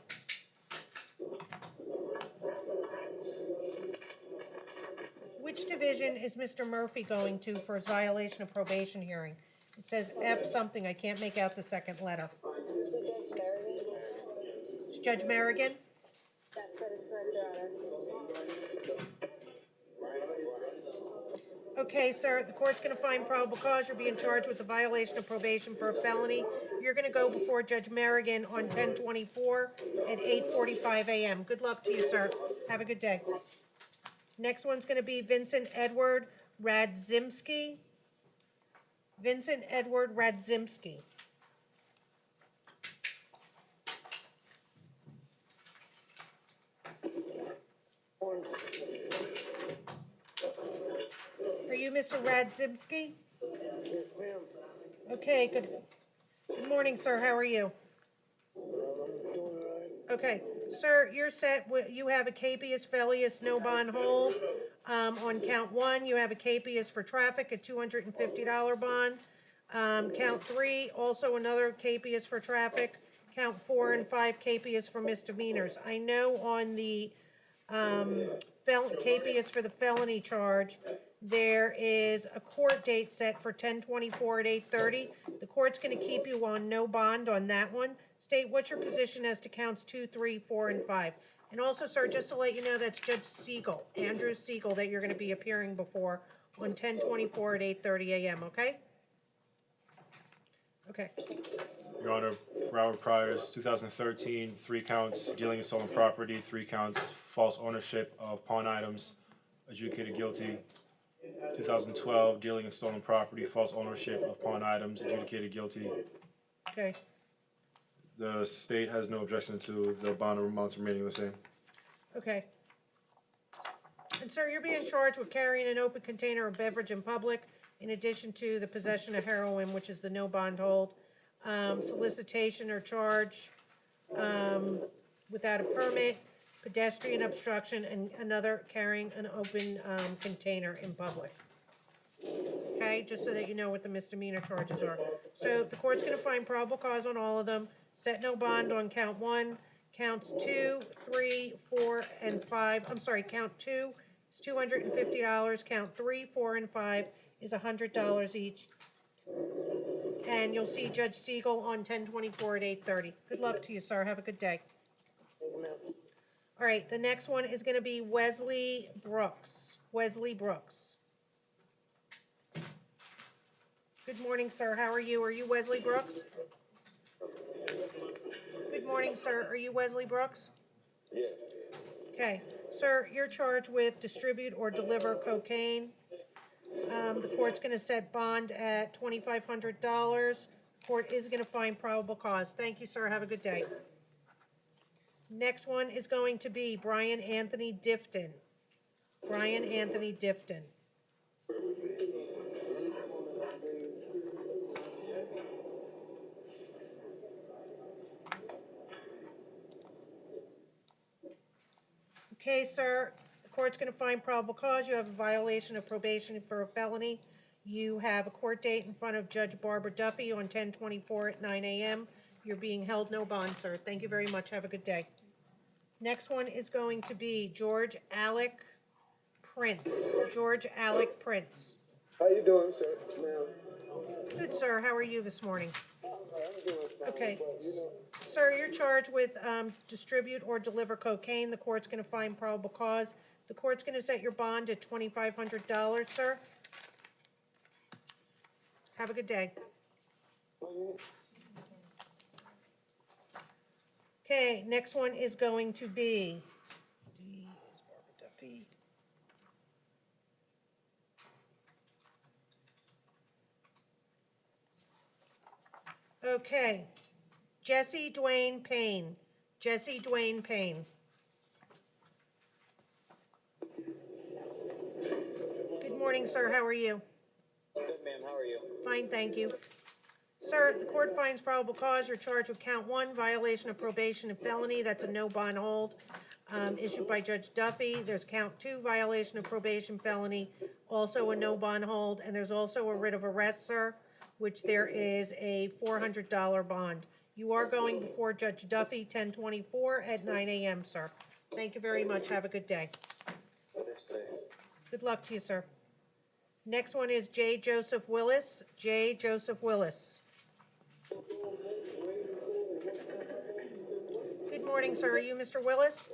Which division is Mr. Murphy going to for his violation of probation hearing? It says F something, I can't make out the second letter. Judge Merrigan? It's Judge Merrigan? Yes, that is correct, Your Honor. Okay, sir, the court's gonna find probable cause, you're being charged with the violation of probation for a felony. You're gonna go before Judge Merrigan on 10/24 at 8:45 a.m. Good luck to you, sir. Have a good day. Next one's gonna be Vincent Edward Radzimski. Vincent Edward Radzimski. Are you Mr. Radzimski? Yes, ma'am. Okay, good. Good morning, sir. How are you? I'm doing all right. Okay, sir, you're set. You have a capias fellius no bond hold. On count one, you have a capias for traffic, a $250 bond. Count three, also another capias for traffic. Count 4 and 5 capias for misdemeanors. I know on the capias for the felony charge, there is a court date set for 10/24 at 8:30. The court's gonna keep you on no bond on that one. State what's your position as to counts 2, 3, 4, and 5. And also, sir, just to let you know, that's Judge Siegel, Andrew Siegel, that you're gonna be appearing before on 10/24 at 8:30 a.m., okay? Okay. Your Honor, Robert Pryor's 2013, 3 counts, dealing in stolen property, 3 counts, false ownership of pawn items, adjudicated guilty. 2012, dealing in stolen property, false ownership of pawn items, adjudicated guilty. Okay, The state has no objection to the bond amounts remaining the same. okay. And sir, you're being charged with carrying an open container of beverage in public, in addition to the possession of heroin, which is the no bond hold, solicitation or charge without a permit, pedestrian obstruction, and another carrying an open container in public. Okay, just so that you know what the misdemeanor charges are. So the court's gonna find probable cause on all of them, set no bond on count 1, counts 2, 3, 4, and 5, I'm sorry, count 2 is $250, count 3, 4, and 5 is $100 each. And you'll see Judge Siegel on 10/24 at 8:30. Good luck to you, sir, have a good day. All right, the next one is gonna be Wesley Brooks. Wesley Brooks. Good morning, sir. How are you? Are you Wesley Brooks? Good morning, sir. Are you Wesley Brooks? Yes. Okay. Sir, you're charged with distribute or deliver cocaine. The court's gonna set bond at $2,500. Court is gonna find probable cause. Thank you, sir. Have a good day. Next one is going to be Brian Anthony Difton. Brian Anthony Difton. Okay, sir, the court's gonna find probable cause. You have a violation of probation for a felony. You have a court date in front of Judge Barbara Duffy on 10/24 at 9 a.m. You're being held no bond, sir. Thank you very much. Have a good day. Next one is going to be George Alec Prince. George Alec Prince. How you doing, sir? Ma'am. Good, sir. How are you this morning? I'm doing fine. Okay. But, you know, Sir, you're charged with distribute or deliver cocaine. The court's gonna find probable cause. The court's gonna set your bond at $2,500, sir. Have a good day. Okay, next one is going to be D is Barbara Duffy. Okay, Jesse Dwayne Payne. Jesse Dwayne Payne. Good morning, sir. How are you? good, ma'am. How are you? Fine, thank you. Sir, the court finds probable cause. You're charged with count 1, violation of probation and felony. That's a no bond hold, issued by Judge Duffy. There's count 2, violation of probation felony, also a no bond hold. And there's also a writ of arrest, sir, which there is a $400 bond. You are going before Judge Duffy, 1024 at 9 a.m., sir. Thank you very much. Have a good day. Good luck to you, sir. Next one is J. Joseph Willis. J. Joseph Willis. Good morning, sir. Are you Mr. Willis?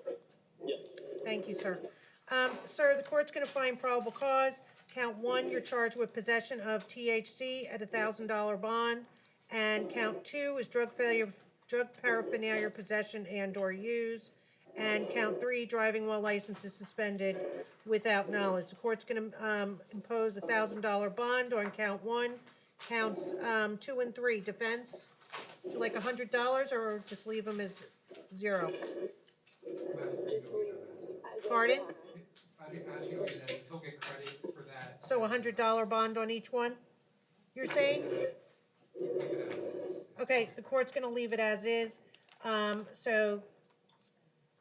Yes. Thank you, sir. Sir, the court's going to find probable cause. Count 1, you're charged with possession of THC at $1,000 bond. And count 2 is drug paraphernalia possession and/or use. And count 3, driving while license is suspended without knowledge. The court's going to impose a $1,000 bond on count 1. Counts 2 and 3, defense, like $100, or just leave them as 0? Pardon? I'd be asking you that, he'll get credit for that. So $100 bond on each one, you're saying? Okay, the court's gonna leave it as is. So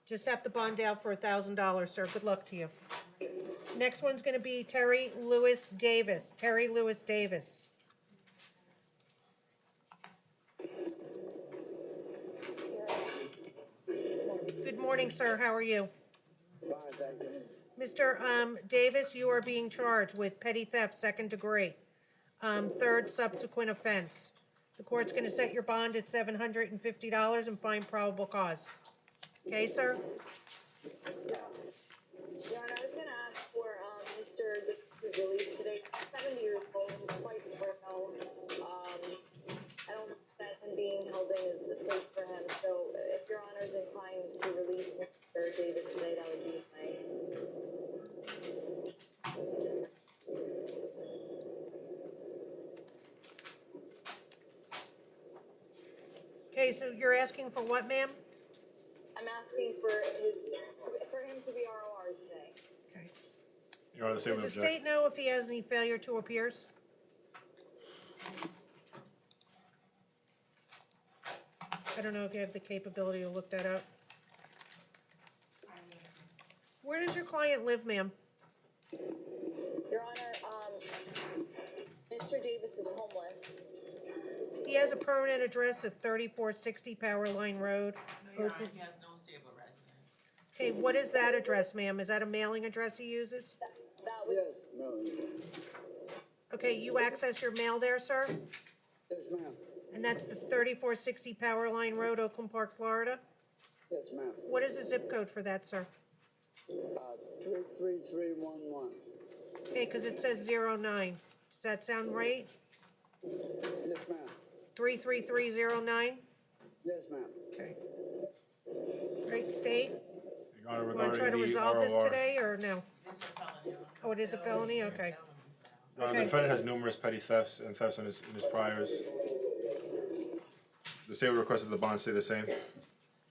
just have to bond out for $1,000, sir. Good luck to you. Next one's gonna be Terry Lewis Davis. Terry Lewis Davis. Good morning, sir. How are you? Fine, thank you. Mr. Davis, you are being charged with petty theft, 2nd degree, 3rd subsequent offense. The court's going to set your bond at $750 and find probable cause. Okay, sir? Your Honor, I was gonna ask for, Mr. Davis' release today. 70 years old, quite well. I don't think that him being held in is the place for him, so if Your Honor is inclined to release Mr. Davis today, that would be fine. Okay, so you're asking for what, ma'am? I'm asking for him to be ROR today. Okay. Your Honor, the state Does would the object. state know if he has any failure to appears? I don't know if you have the capability to look that up. Where does your client live, ma'am? Your Honor, Mr. Davis is homeless. He has a permanent address of 3460 Power Line Road. No, Your Honor, he has no stable residence. Okay, what is that address, ma'am? Is that a mailing address he uses? That was, Yes, no, Okay, you access your mail there, sir? yes, ma'am. And that's the 3460 Power Line Road, Oakland Park, Florida? Yes, ma'am. What is the zip code for that, sir? 33311. Okay, because it says 09. Does that sound right? Yes, ma'am. 33309? Yes, ma'am. Okay. Great state. Your Honor, Want to try regarding to the resolve this ROR, today, or no? This is a felony. Oh, it is a felony? Okay. Your Honor, the Okay. defendant has numerous petty thefts and thefts in his priors. The state would request that the bond stay the same. Your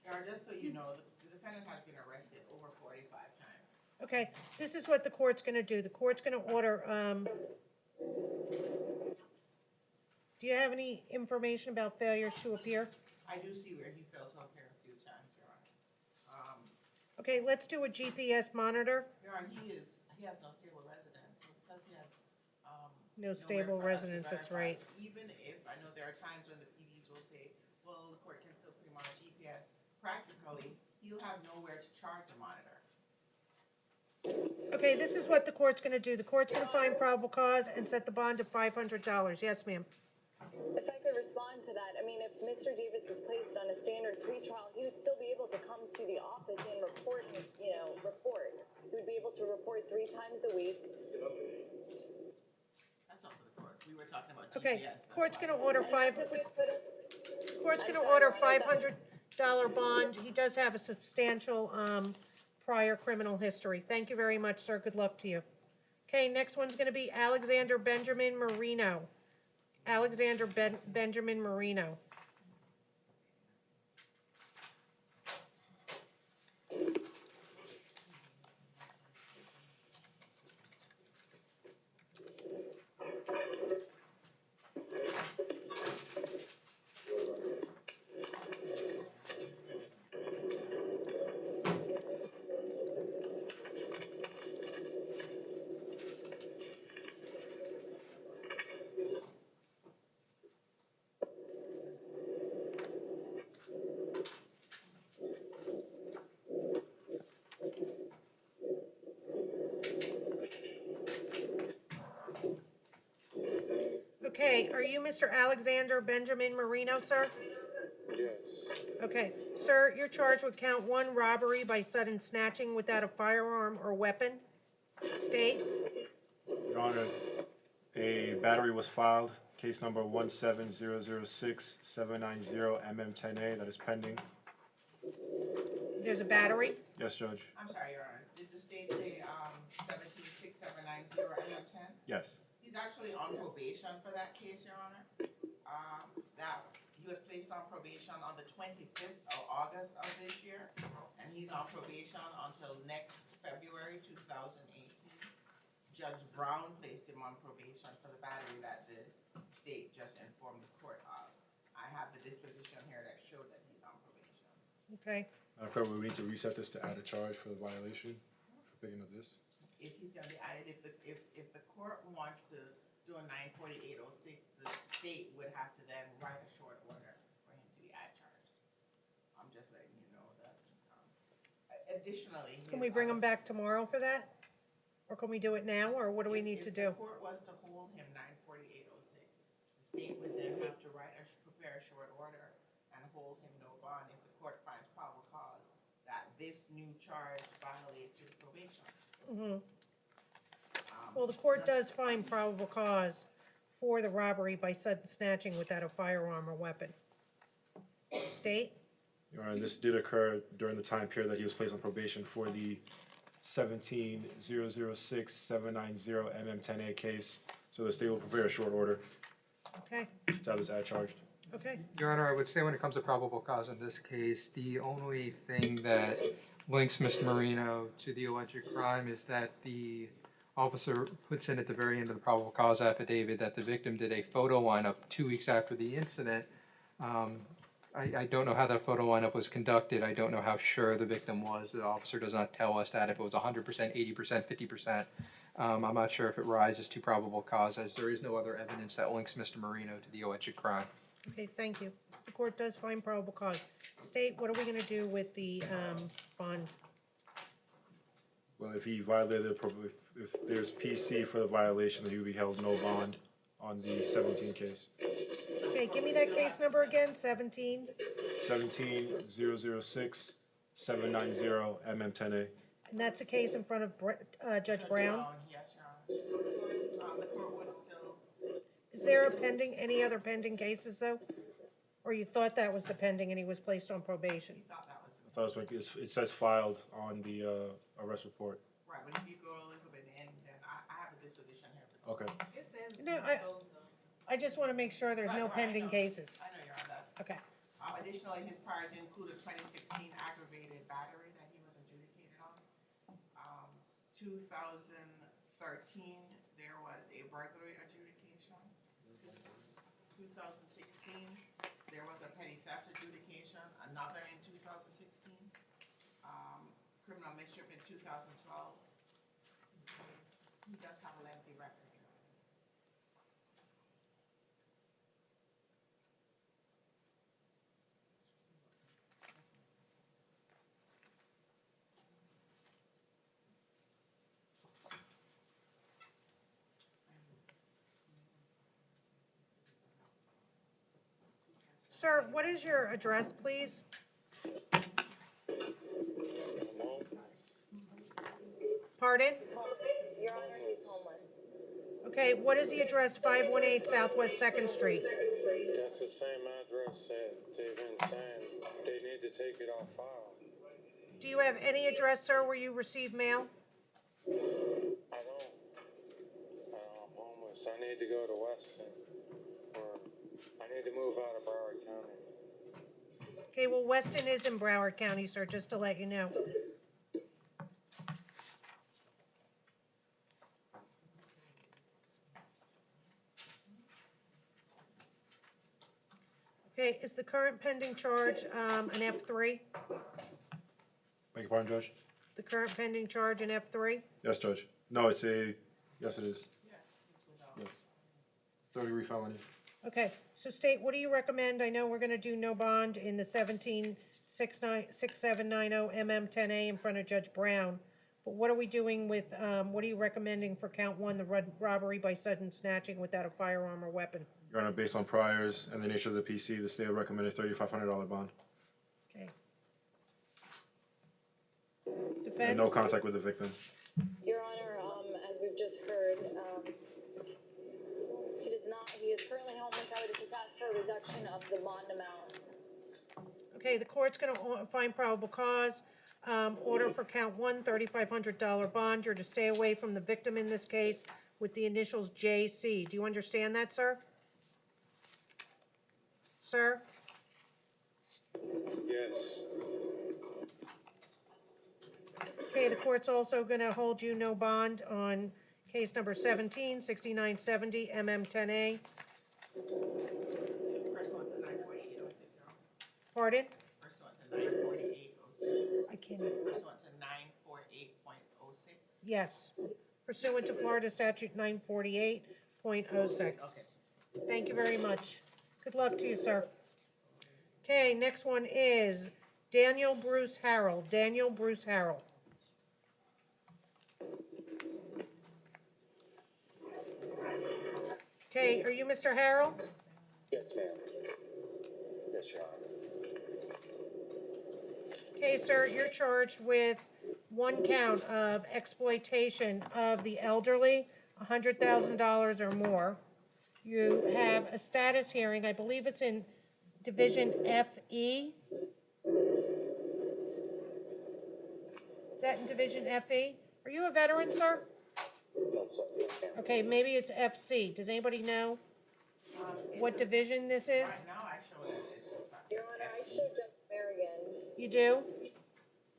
Honor, just so you know, the defendant has been arrested over 45 times. Okay, this is what the court's gonna do. The court's gonna order, do you have any information about failures to appear? I do see where he failed to appear a few times, Your Honor. Okay, let's do a GPS monitor. Your Honor, he has no stable residence, so because he has, No nowhere stable for us to residence, that's verify. right. Even if, I know there are times when the PDs will say, well, the court can still put him on a GPS, practically, he'll have nowhere to charge the monitor. Okay, this is what the court's gonna do. The court's gonna find probable cause and set the bond at $500. Yes, ma'am. if I could respond to that, I mean, if Mr. Davis is placed on a standard pretrial, he would still be able to come to the office and report. He would be able to report 3 times a week. That's all for the court. We were talking about GPS. Okay, that's court's why. gonna order And that's if we put it- court's I'm gonna sorry, order Your Honor, $500 bond. He does have a substantial, prior criminal history. Thank you very much, sir. Good luck to you. Okay, next one's gonna be Alexander Benjamin Marino. Alexander Benjamin Marino. Okay, are you Mr. Alexander Benjamin Marino, sir? Yes. Okay, sir, you're charged with count 1 robbery by sudden snatching without a firearm or weapon. State. Your Honor, a battery was filed, case number 17006-790 that is pending. There's a battery. Yes, Judge. I'm sorry, Your Honor, did the state say, 176790 MM10? Yes. He's actually on probation for that case, Your Honor. He was placed on probation on the 25th of August of this year, and he's on probation until next February 2018. Judge Brown placed him on probation for the battery that the state just informed the court of. I have the disposition here that showed that he's on probation. Okay, Correct, we need to reset this to add a charge for the violation for picking up this. If he's gonna be added, if the court wants to do a 94806, the state would have to then write a short order for him to be add charged. I'm just letting you know that. Additionally. can we bring him back tomorrow for that? Or can we do it now, or what do we need to do? If the court was to hold him 94806, the state would then have to prepare a short order and hold him no bond if the court finds probable cause that this new charge violates his probation. Mm-hmm. Well, the court does find probable cause for the robbery by sudden snatching without a firearm or weapon. State? Your Honor, this did occur during the time period that he was placed on probation for the 17006790 MM10A case. So the state will prepare a short order Okay, to have this ad charged. okay. Your Honor, I would say when it comes to probable cause in this case, the only thing that links Mr. Marino to the alleged crime is that the officer puts in at the very end of the probable cause affidavit that the victim did a photo lineup 2 weeks after the incident. I don't know how that photo lineup was conducted. I don't know how sure the victim was. The officer does not tell us that if it was 100%, 80%, 50%. I'm not sure if it rises to probable cause, as there is no other evidence that links Mr. Marino to the alleged crime. Okay, thank you. The court does find probable cause. State, what are we gonna do with the, bond? Well, if he violated, if there's PC for the violation, then he would be held no bond on the 17 case. Okay, give me that case number again, 17. 17006-790 MM10A. And that's a case in front of Judge Brown. Yes, Your Honor. The court would still. Is there any other pending cases though? Or you thought that was the pending and he was placed on probation? I thought it says filed on the arrest report. Right, but if you go Elizabeth in, then I have a disposition here. Okay. It says. No, I just wanna make sure there's no pending cases. I know you're on that. Okay, Additionally, his priors include a 2016 aggravated battery that he was adjudicated on. 2013, there was a burglary adjudication. 2016, there was a petty theft adjudication, another in 2016. Criminal mischief in 2012. He does have a lengthy record. sir, what is your address, please? Pardon? Your Honor, he's homeless. Okay, what is the address, 518 Southwest Second Street? That's the same address that they've been saying they need to take it off file. Do you have any address, sir, where you receive mail? I don't. I'm homeless. I need to go to Weston. Or I need to move out of Broward County. Okay, well, Weston is in Broward County, sir, just to let you know. Okay, is the current pending charge, an F3? Beg your pardon, Judge? The current pending charge an F3? Yes, Judge. No, yes, it is. Yes. 30 felony. Okay, so State, what do you recommend? I know we're gonna do no bond in the 176790 MM10A in front of Judge Brown But what are we doing with, what are you recommending for count one, the robbery by sudden snatching without a firearm or weapon? Your Honor, based on priors and the nature of the PC, the state recommended $3,500 bond. Okay. And Defense? no contact with the victim. Your Honor, as we've just heard, he is currently home and I would just ask for a reduction of the bond amount. Okay, the court's gonna find probable cause, order for count one, $3,500 bond. You're to stay away from the victim in this case with the initials JC. Do you understand that, sir? Sir? Yes. Okay, the court's also gonna hold you no bond on case number 17-6970 MM10A. Pursuant to 948-060. Pardon? Pursuant to 948-06. I can't. Pursuant to 948.06. Yes, pursuant to Florida statute 948.06. Okay. Thank you very much. Good luck to you, sir. Okay, next one is Daniel Bruce Harrell. Daniel Bruce Harrell. Okay, are you Mr. Harrell? Yes, ma'am. Yes, Your Honor. Okay, sir, you're charged with one count of exploitation of the elderly, $100,000 or more. You have a status hearing, I believe it's in Division FE. Is that in Division FE? Are you a veteran, sir? No, sir. Yes, ma'am. Okay, maybe it's FC. Does anybody know what division this is? Right now, I show that it's a. Your Honor, I showed Judge Marion. You do?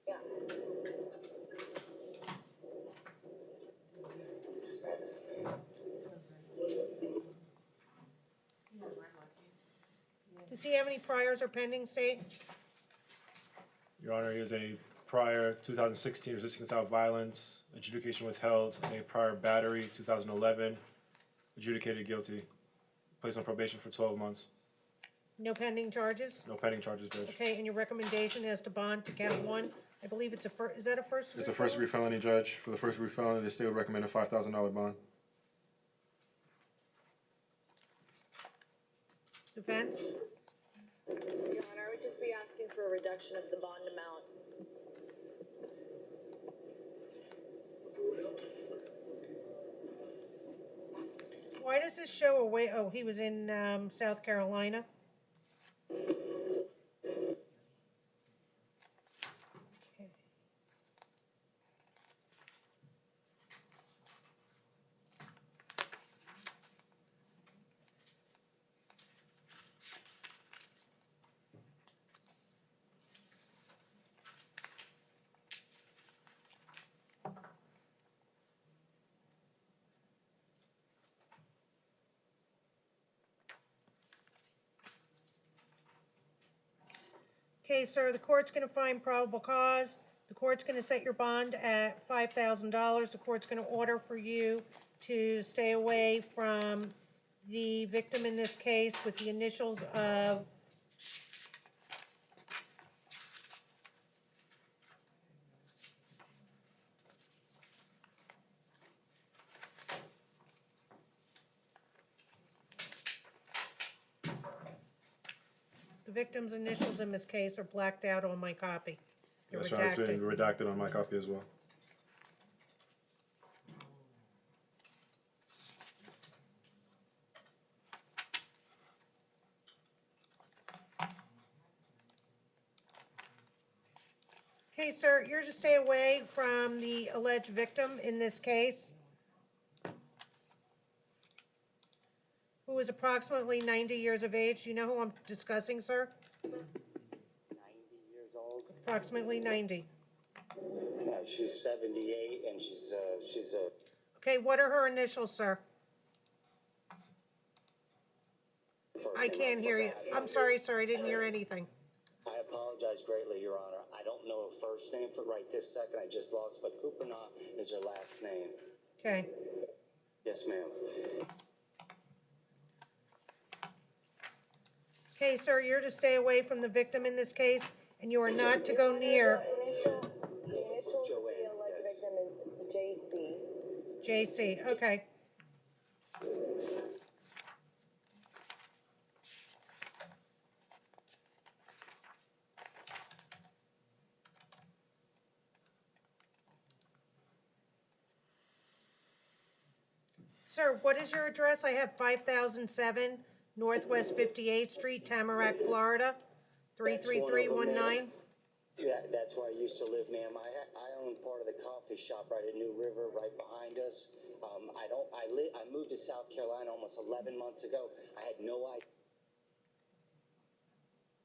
Yeah. Does he have any priors or pending state? Your Honor, he has a prior 2016 resisting without violence, adjudication withheld, and a prior battery 2011, adjudicated guilty, placed on probation for 12 months. No pending charges? No pending charges, Judge. Okay, and your recommendation as to bond to count one? I believe it's is that a first degree? It's a first degree felony, Judge. For the first degree felony, the state would recommend a $5,000 bond. Defense? Your Honor, I would just be asking for a reduction of the bond amount. Why does this show away, oh, he was in, South Carolina? Okay. Okay, sir, the court's gonna find probable cause. The court's gonna set your bond at $5,000. The court's gonna order for you to stay away from the victim in this case with the initials of the victim's initials in this case are blacked out on my copy. They're Yes, Your Honor, it's been redacted. redacted on my copy as well. Okay, sir, you're to stay away from the alleged victim in this case, who is approximately 90 years of age. Do you know who I'm discussing, sir? 90 years old. Approximately 90. She's 78 and she's a. Okay, what are her initials, sir? I can't hear you. I'm sorry, sir, I didn't hear anything. I apologize greatly, Your Honor. I don't know her first name for right this second. I just lost, but Kupana is her last name. Okay. Yes, ma'am. Okay, sir, you're to stay away from the victim in this case, and you are not to go near. The initial of the alleged victim is JC, okay. Sir, what is your address? I have 5007 Northwest 58th Street, Tamarack, Florida, 33319. Yeah, that's where I used to live, ma'am. I own part of the coffee shop right at New River, right behind us. I moved to South Carolina almost 11 months ago. I had no idea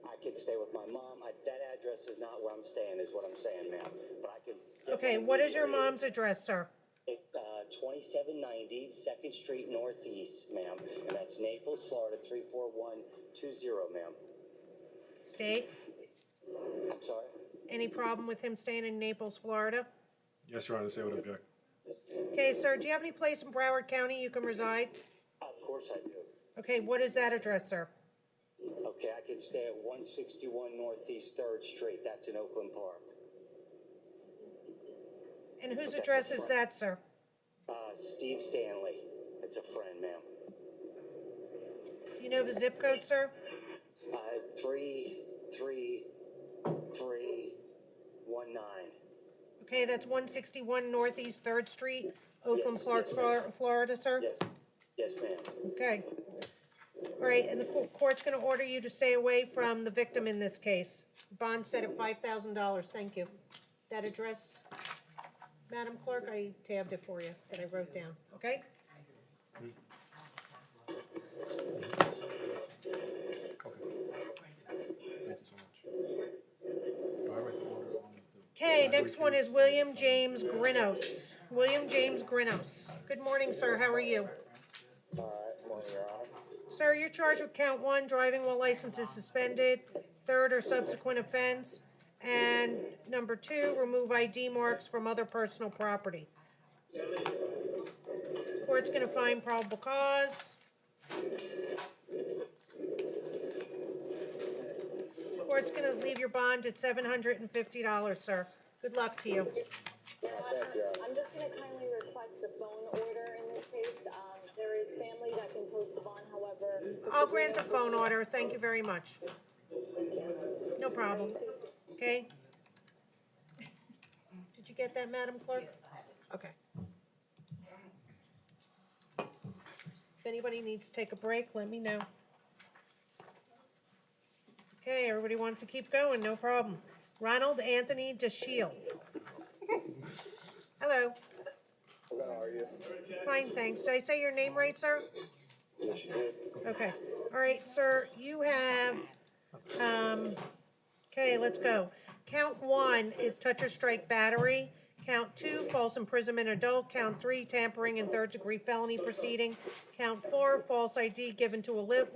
I could stay with my mom. That address is not where I'm staying, is what I'm saying, ma'am. But I could. Okay, what is your mom's address, sir? It's 2790 2nd Street Northeast, ma'am, and that's Naples, Florida 34120, ma'am. State? I'm sorry. Any problem with him staying in Naples, Florida? Yes, Your Honor, the state would object. Okay, sir, do you have any place in Broward County you can reside? Of course I do. Okay, what is that address, sir? Okay, I can stay at 161 Northeast 3rd Street. That's in Oakland Park. And whose address is that, sir? Steve Stanley. It's a friend, ma'am. Do you know the zip code, sir? 33319. Okay, that's 161 Northeast 3rd Street, Oakland Park, Florida, sir? Yes, ma'am. Okay. All right, and the court's gonna order you to stay away from the victim in this case. Bond set at $5,000, thank you. That address, Madam Clerk, I tabbed it for you, that I wrote down, okay? Thank you so much. Okay, next one is William James Grinos. William James Grinos. Good morning, sir, how are you? All right, morning, Your Honor. Sir, you're charged with count 1, driving while license is suspended, 3rd or subsequent offense, and number 2, remove ID marks from other personal property. Court's gonna find probable cause. Court's gonna leave your bond at $750, sir. Good luck to you. Your Honor, I'm just gonna kindly request a phone order in this case. There is family that can post the bond, however. I'll grant a phone order, thank you very much. No problem, okay? Did you get that, Madam Clerk? Okay. If anybody needs to take a break, let me know. Okay, everybody wants to keep going, no problem. Ronald Anthony DeShield. Hello. How are you? Fine, thanks. Did I say your name right, sir? Yes, you did. Okay. All right, sir, you have, okay, let's go. Count 1 is touch or strike battery. Count 2, false imprisonment adult. Count 3, tampering and 3rd-degree felony proceeding. Count 4, false ID given to a Leo.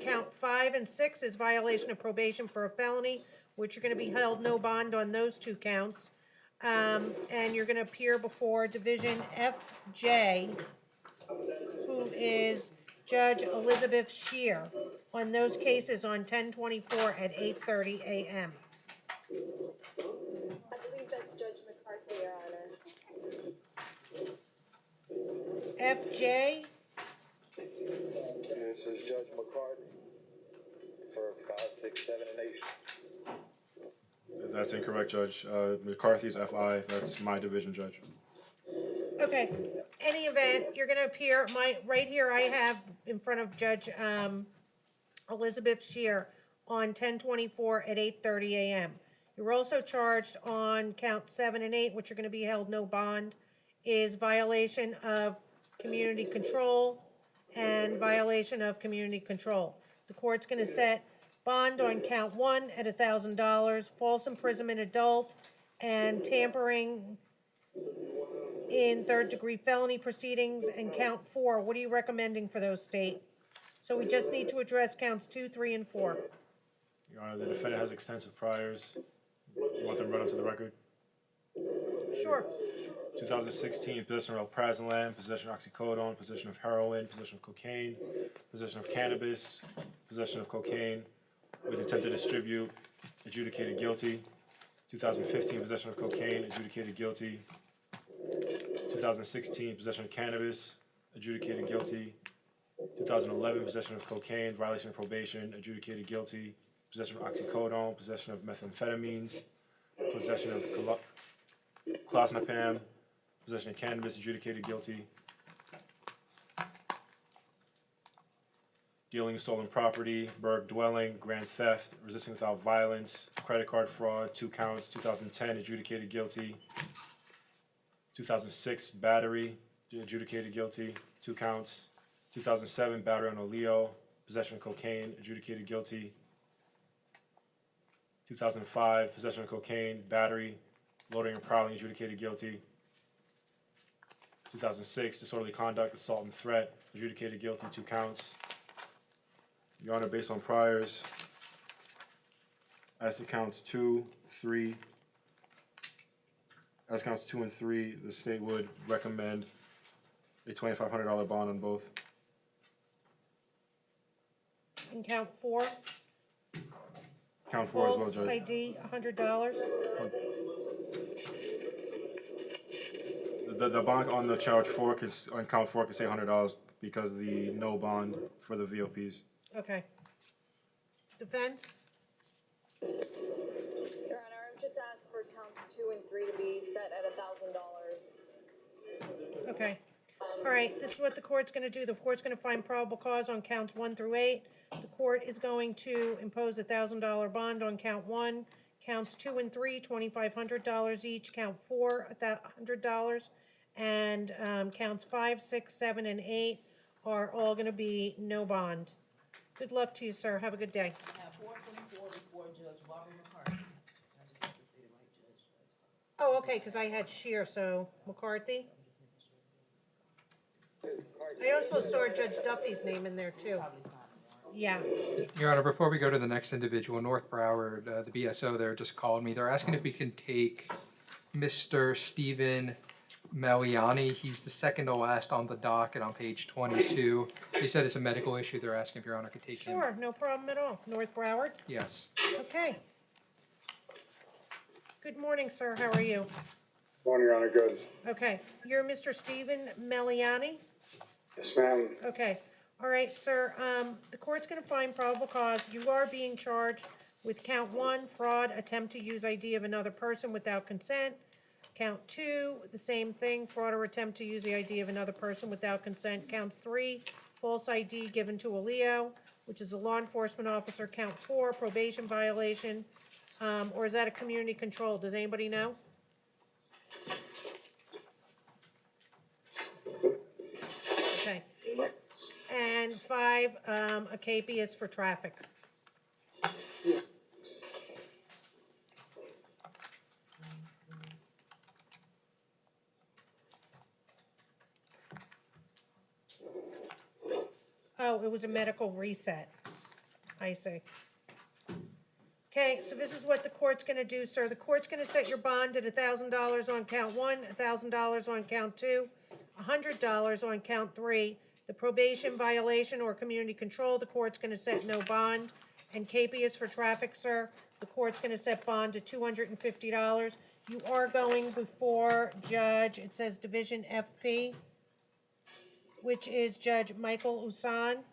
Count 5 and 6 is violation of probation for a felony, which you're gonna be held no bond on those 2 counts. And you're gonna appear before Division FJ, who is Judge Elizabeth Shear, on those cases on 10/24 at 8:30 a.m. I believe that's Judge McCarthy, Your Honor. FJ, This is Judge McCartney for 5, 6, 7, and 8. That's incorrect, Judge. McCarthy's FI, that's my division, Judge. okay, any event, you're gonna appear, right here I have in front of Judge, Elizabeth Shear on 10/24 at 8:30 a.m. You're also charged on count 7 and 8, which are gonna be held no bond, is violation of community control and violation of community control. The court's gonna set bond on count 1 at $1,000, false imprisonment adult, and tampering in 3rd-degree felony proceedings, and count 4. What are you recommending for those, state? So we just need to address counts 2, 3, and 4. Your Honor, the defendant has extensive priors. You want them run onto the record? Sure. 2016, possession of alprazolam, possession of oxycodone, possession of heroin, possession of cocaine, possession of cannabis, possession of cocaine with intent to distribute, adjudicated guilty. 2015, possession of cocaine, adjudicated guilty. 2016, possession of cannabis, adjudicated guilty. 2011, possession of cocaine, violation of probation, adjudicated guilty. Possession of oxycodone, possession of methamphetamines, possession of clozapam, possession of cannabis, adjudicated guilty. Dealing in stolen property, burg dwelling, grand theft, resisting without violence, credit card fraud, 2 counts. 2010, adjudicated guilty. 2006, battery, adjudicated guilty, 2 counts. 2007, battery on a Leo, possession of cocaine, adjudicated guilty. 2005, possession of cocaine, battery, loading and prowling, adjudicated guilty. 2006, disorderly conduct, assault and threat, adjudicated guilty, 2 counts. Your Honor, based on priors, as to counts 2, 3, as counts 2 and 3, the state would recommend a $2,500 bond on both. And count 4, Count 4 as well, false Judge. ID, $100. The bond on the charge 4 on count 4 could say $100 because of the no bond for the VOPs. Okay. Defense? Your Honor, I've just asked for counts 2 and 3 to be set at $1,000. Okay. All right, this is what the court's gonna do. The court's gonna find probable cause on counts 1 through 8. The court is going to impose a $1,000 bond on count 1. Counts 2 and 3, $2,500 each. Count 4, $100. And counts 5, 6, 7, and 8 are all gonna be no bond. Good luck to you, sir. Have a good day. Now, 424 before Judge Barbara McCarthy. I just have to say the right judge. Oh, okay, because I had Shear, so McCarthy. I also saw Judge Duffy's name in there, too. Probably signed the warrant. Yeah. Your Honor, before we go to the next individual, North Broward, the BSO there just called me. They're asking if we can take Mr. Stephen Maliani. He's the second to last on the docket on page 22. They said it's a medical issue. They're asking if Your Honor could take him. Sure, no problem at all. North Broward? Yes. Okay. Good morning, sir. How are you? Morning, Your Honor, good. Okay. You're Mr. Stephen Meliani? Yes, ma'am. Okay. All right, sir. The court's going to find probable cause. You are being charged with count 1, fraud, attempt to use ID of another person without consent. Count 2, the same thing, fraud or attempt to use the ID of another person without consent. Counts 3, false ID given to a Leo, which is a law enforcement officer. Count 4, probation violation, or is that a community control? Does anybody know? Okay. And 5, a capias for traffic. Oh, it was a medical reset. I see. Okay, so this is what the court's gonna do, sir. The court's gonna set your bond at $1,000 on count 1, $1,000 on count 2, $100 on count 3. The probation violation or community control, the court's gonna set no bond. And capias for traffic, sir, the court's gonna set bond to $250. You are going before Judge, it says Division FP, which is Judge Michael Usan,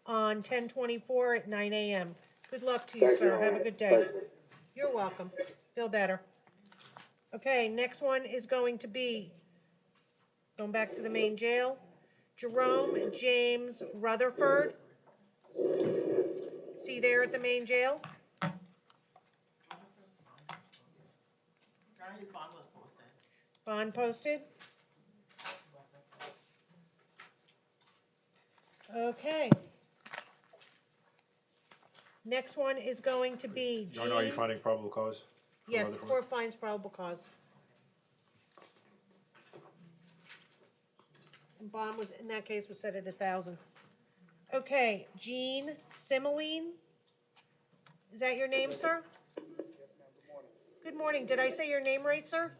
on 10/24 at 9 a.m. Good luck to you, Thank sir. you. Have a good day. You're welcome. Feel better. Okay, next one is going to be, going back to the main jail, Jerome James Rutherford. Is he there at the main jail? His bond was posted. Bond posted? Okay. Next one is going to be Your Honor, are you Jean. finding probable cause? for Yes, the Rutherford? court finds probable cause. And bond was, in that case, was set at 1,000. Okay, Jean Simeline. Is that your name, sir? Good morning. Did I say your name right, sir?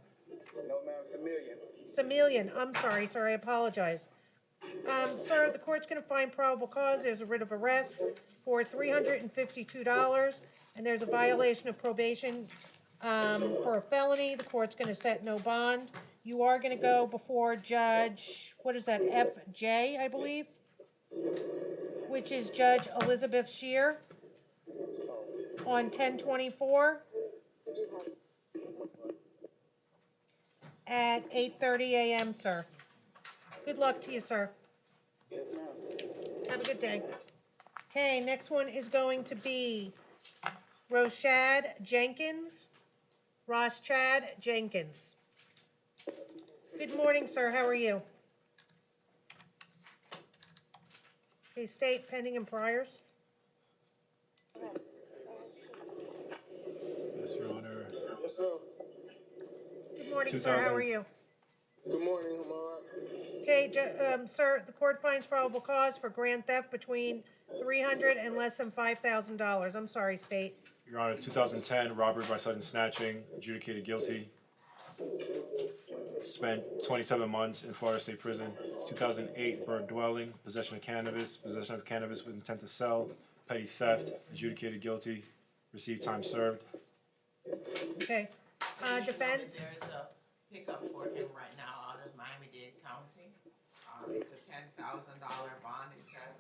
No, ma'am, it's a million. Semelian, I'm sorry, sir, I apologize. Sir, the court's gonna find probable cause, there's a writ of arrest for $352, and there's a violation of probation, for a felony, the court's gonna set no bond. You are gonna go before Judge, what is that, FJ, I believe? Which is Judge Elizabeth Shear on 10/24 at 8:30 a.m., sir. Good luck to you, sir. Have a good day. Okay, next one is going to be Roshad Jenkins. Roshad Jenkins. Good morning, sir. How are you? Okay, state pending and priors. Yes, Your Honor. Yes, sir. Good morning, sir. How are you? Good morning, I'm all right. Okay, sir, the court finds probable cause for grand theft between $300 and less than $5,000. I'm sorry, state. Your Honor, 2010, robbery by sudden snatching, adjudicated guilty. Spent 27 months in Florida State Prison. 2008, bird dwelling, possession of cannabis with intent to sell, petty theft, adjudicated guilty, received time served. Okay, defense? There's a pickup for him right now out of Miami-Dade County. It's a $10,000 bond, it says,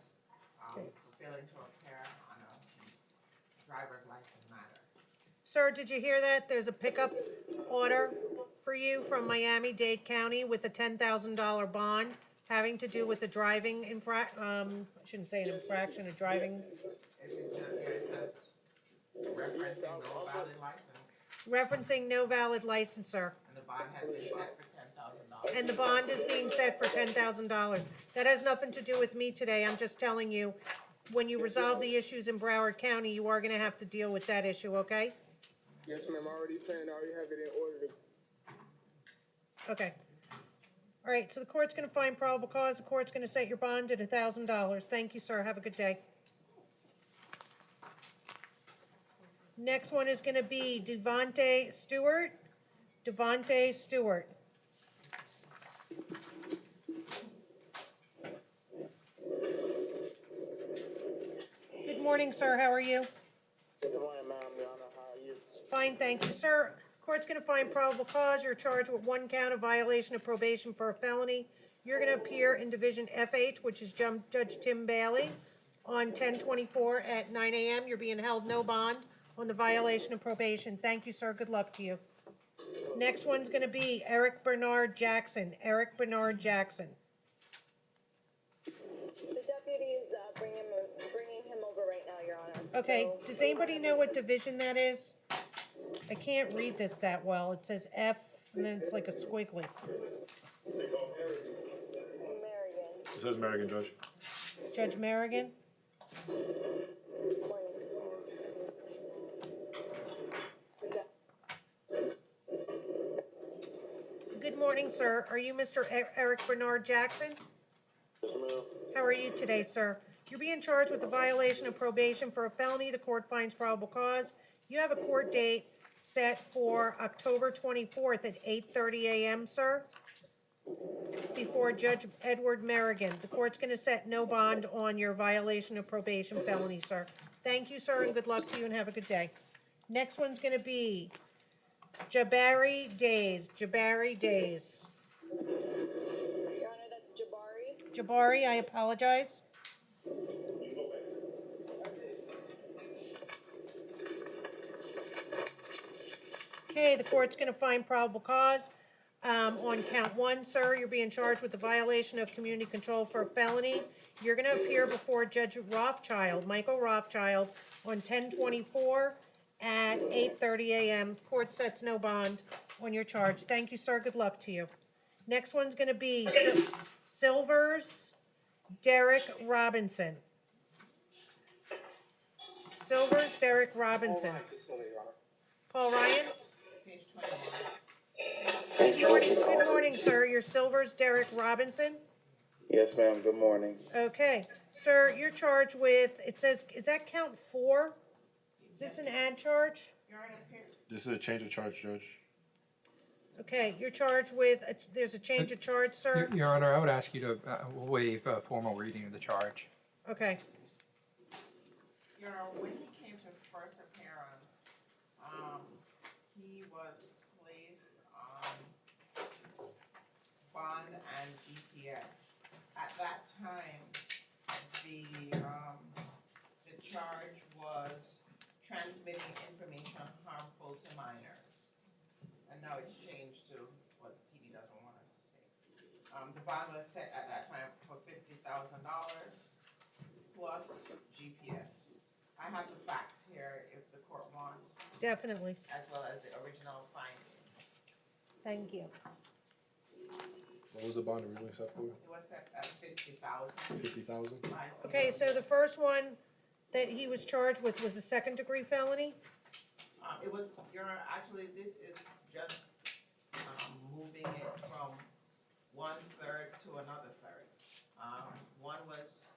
for failing to appear on a driver's license matter. Sir, did you hear that? There's a pickup order for you from Miami-Dade County with a $10,000 bond having to do with the driving I shouldn't say an infraction, a driving. It says referencing no valid license, Referencing no valid license, sir. and the bond has been set for $10,000. And the bond is being set for $10,000. That has nothing to do with me today. I'm just telling you, when you resolve the issues in Broward County, you are gonna have to deal with that issue, okay? Yes, ma'am, I already have it in order to. Okay. All right, so the court's gonna find probable cause. The court's gonna set your bond at $1,000. Thank you, sir. Have a good day. Next one is gonna be Devontae Stewart. Devontae Stewart. Good morning, sir. How are you? Good morning, ma'am, Your Honor, how are you? Fine, thank you, sir. Court's gonna find probable cause. You're charged with 1 count of violation of probation for a felony. You're gonna appear in Division FH, which is Judge Tim Bailey, on 10/24 at 9 a.m. You're being held no bond on the violation of probation. Thank you, sir. Good luck to you. Next one's gonna be Eric Bernard Jackson. Eric Bernard Jackson. The deputy's bringing him over right now, Your Honor. Okay, So- does anybody know what division that is? I can't read this that well. It says F, and then it's like a squiggly. Marion. It says American Judge. Judge Merrigan? Good morning, sir. Are you Mr. Eric Bernard Jackson? Yes, ma'am. How are you today, sir? You're being charged with the violation of probation for a felony. The court finds probable cause. You have a court date set for October 24th at 8:30 a.m., sir, before Judge Edward Merrigan. The court's going to set no bond on your violation of probation felony, sir. Thank you, sir, and good luck to you, and have a good day. Next one's going to be Jabari Days. Jabari Days. Your Honor, that's Jabari. Jabari, I apologize. Okay, the court's gonna find probable cause. On count 1, sir, you're being charged with the violation of community control for a felony. You're gonna appear before Judge Rothschild, Michael Rothschild, on 10/24 at 8:30 a.m. Court sets no bond on your charge. Thank you, sir. Good luck to you. Next one's gonna be Silvers Derek Robinson. Silvers Derek Robinson. Paul Ryan? Page 21. Good morning, sir. You're Silvers Derek Robinson? Yes, ma'am, good morning. Okay, sir, you're charged with, it says, is that count 4? Is this an ad charge? You're in a This is a change of charge, Judge. Okay, you're charged with, there's a change of charge, sir? Your Honor, I would ask you to waive formal reading of the charge. Okay, Your Honor, when he came to first appearance, he was placed on bond and GPS. At that time, the charge was transmitting information harmful to minors. And now it's changed to what the PD doesn't want us to say. The bond was set at that time for $50,000 plus GPS. I have the facts here if the court wants, Definitely. as well as the original findings. Thank you. What was the bond originally set for? It was set at 50,000. 50,000? Okay, so the first one that he was charged with was a second-degree felony? It was, Your Honor, actually, this is just, moving it from 1/3 to another third. One was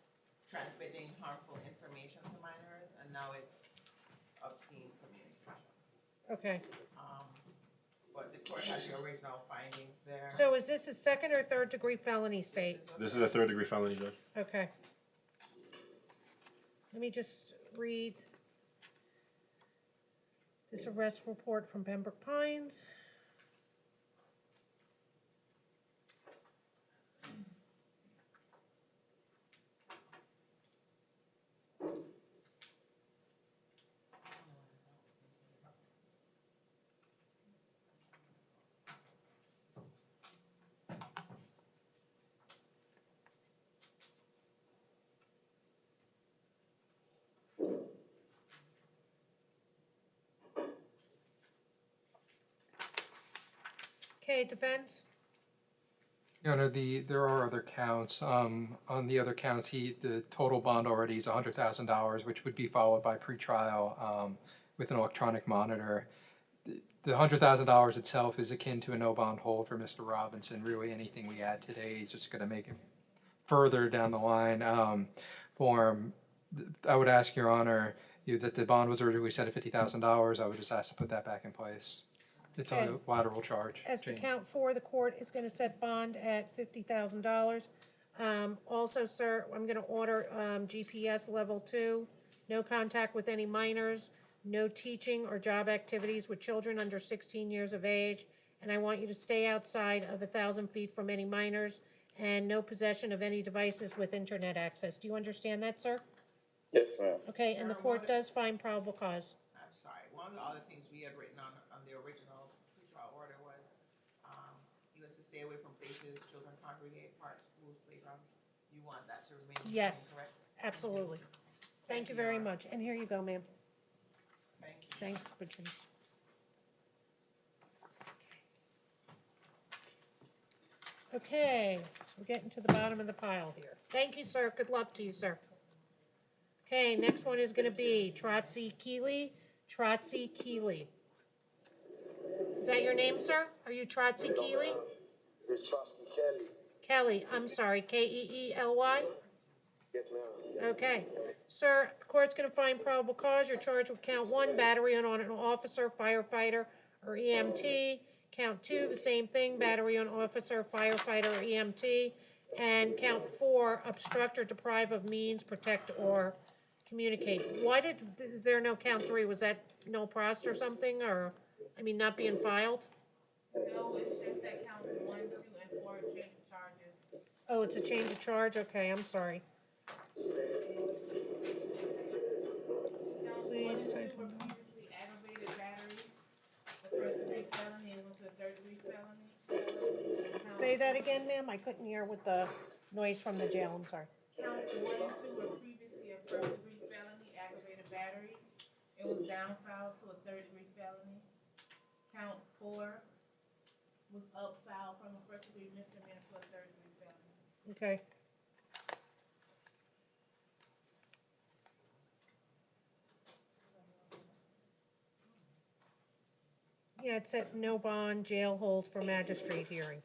transmitting harmful information to minors, and now it's obscene communication. Okay. But the court has the original findings there. So is this a second or third-degree felony, State? This is a third-degree felony, Judge. Okay. Let me just read this arrest report from Pembroke Pines. Okay, defense? Your Honor, there are other counts. On the other counts, the total bond already is $100,000, which would be followed by pretrial with an electronic monitor. The $100,000 itself is akin to a no bond hold for Mr. Robinson. Really, anything we add today is just going to make it further down the line for him. I would ask Your Honor that the bond was originally set at $50,000. I would just ask to put that back in place. It's Okay. a lateral charge. As to change. count 4, the court is gonna set bond at $50,000. Also, sir, I'm gonna order GPS level 2, no contact with any minors, no teaching or job activities with children under 16 years of age, and I want you to stay outside of 1,000 feet from any minors, and no possession of any devices with internet access. Do you understand that, sir? Yes, ma'am. Okay, and the court does find probable cause. I'm sorry, one of the other things we had written on the original pretrial order was, he was to stay away from places children congregate, parks, schools, playgrounds. You want that to remain the same, Yes. correct? Absolutely. Thank you very much, and here you go, ma'am. Thank you. Thanks, Patrice. Okay, so we're getting to the bottom of the pile here. Thank you, sir. Good luck to you, sir. Okay, next one is gonna be Trotzy Keeley. Trotzy Keeley. Is that your name, sir? Are you Trotzy Keeley? It's Trusty Kelly. Kelly, I'm sorry, Keely? Yes, ma'am. Okay. Sir, the court's gonna find probable cause. You're charged with count 1, battery on an officer, firefighter, or EMT. Count 2, the same thing, battery on officer, firefighter, or EMT. And count 4, obstruct or deprive of means, protect, or communicate. Is there no count 3? Was that no prost or something, or, not being filed? No, it's just that counts 1, 2, and 4 change the charges. Oh, it's a change of charge? Okay, I'm sorry. Counts 1 Please and 2 take were them. previously aggravated battery. The first degree felony and went to a third degree felony. Say that again, ma'am? I couldn't hear with the noise from the jail, I'm sorry. Counts 1 and 2 were previously a first degree felony, aggravated battery. It was downfiled to a third degree felony. Count 4 was upfiled from a first degree misdemeanor to a third degree felony. Okay. Yeah, it said no bond, jail hold for magistrate hearing.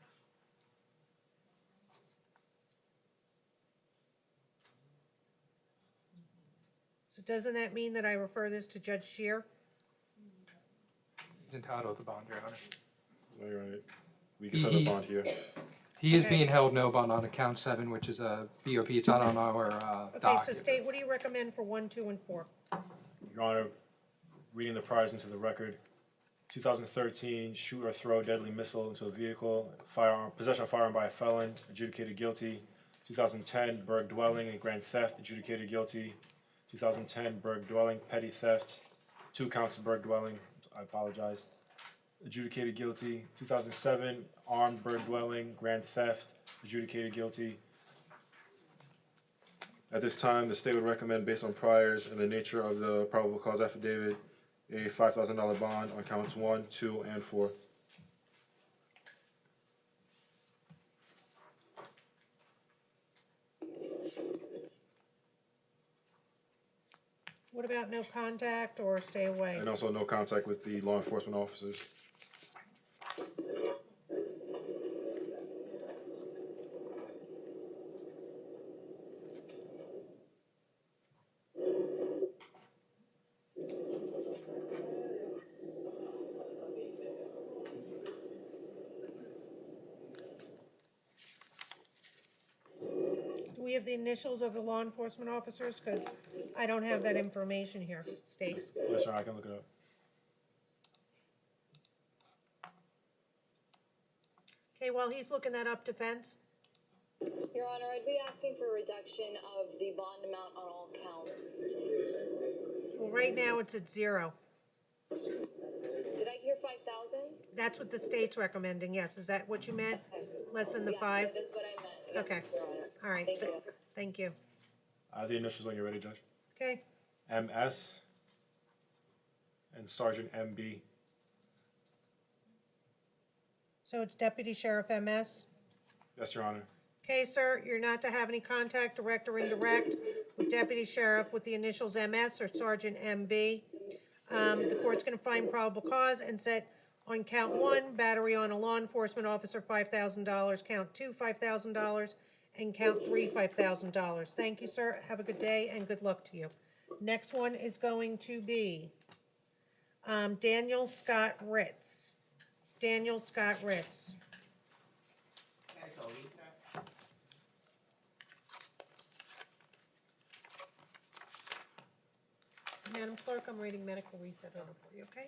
So doesn't that mean that I refer this to Judge Shear? He's entitled to bond, Your Honor. No, you're right. We can set a bond here. He is Okay. being held no bond on account 7, which is a BOP. It's not on our Okay, docket. so State, what do you recommend for 1, 2, and 4? Your Honor, reading the priors into the record, 2013, shoot or throw deadly missile into a vehicle, firearm, possession of firearm by a felon, adjudicated guilty. 2010, burg dwelling and grand theft, adjudicated guilty. 2010, burg dwelling, petty theft, 2 counts of burg dwelling, I apologize, adjudicated guilty. 2007, armed burg dwelling, grand theft, adjudicated guilty. At this time, the state would recommend, based on priors and the nature of the probable cause affidavit, a $5,000 bond on counts 1, 2, and 4. What about no contact or stay away? And also no contact with the law enforcement officers. Do we have the initials of the law enforcement officers? Because I don't have that information here, state. Yes, sir, I can look it up. Okay, while he's looking that up, defense? Your Honor, I'd be asking for a reduction of the bond amount on all counts. Well, right now it's at 0. Did I hear 5,000? That's what the state's recommending, yes. Is that what you meant? Less than the Yes, 5? that is what I meant. Yes, Okay. Your Honor. All right, Thank you. thank you. The initials when you're ready, Judge. Okay, MS and Sergeant MB. so it's Deputy Sheriff MS. Yes, Your Honor. Okay, sir, you're not to have any contact, direct or indirect, with Deputy Sheriff with the initials MS or Sergeant MB. The court's gonna find probable cause and set on count 1, battery on a law enforcement officer, $5,000, count 2, $5,000, and count 3, $5,000. Thank you, sir. Have a good day and good luck to you. Next one is going to be Daniel Scott Ritz. Daniel Scott Ritz. Medical reset. Madam Clerk, I'm reading medical reset order for you, okay?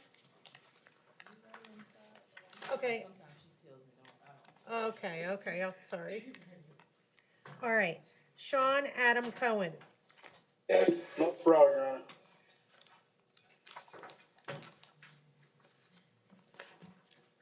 Okay. Sometimes she tells me, don't, I don't. Okay, I'm sorry. All right, Sean Adam Cohen. Yes, no problem, Your Honor.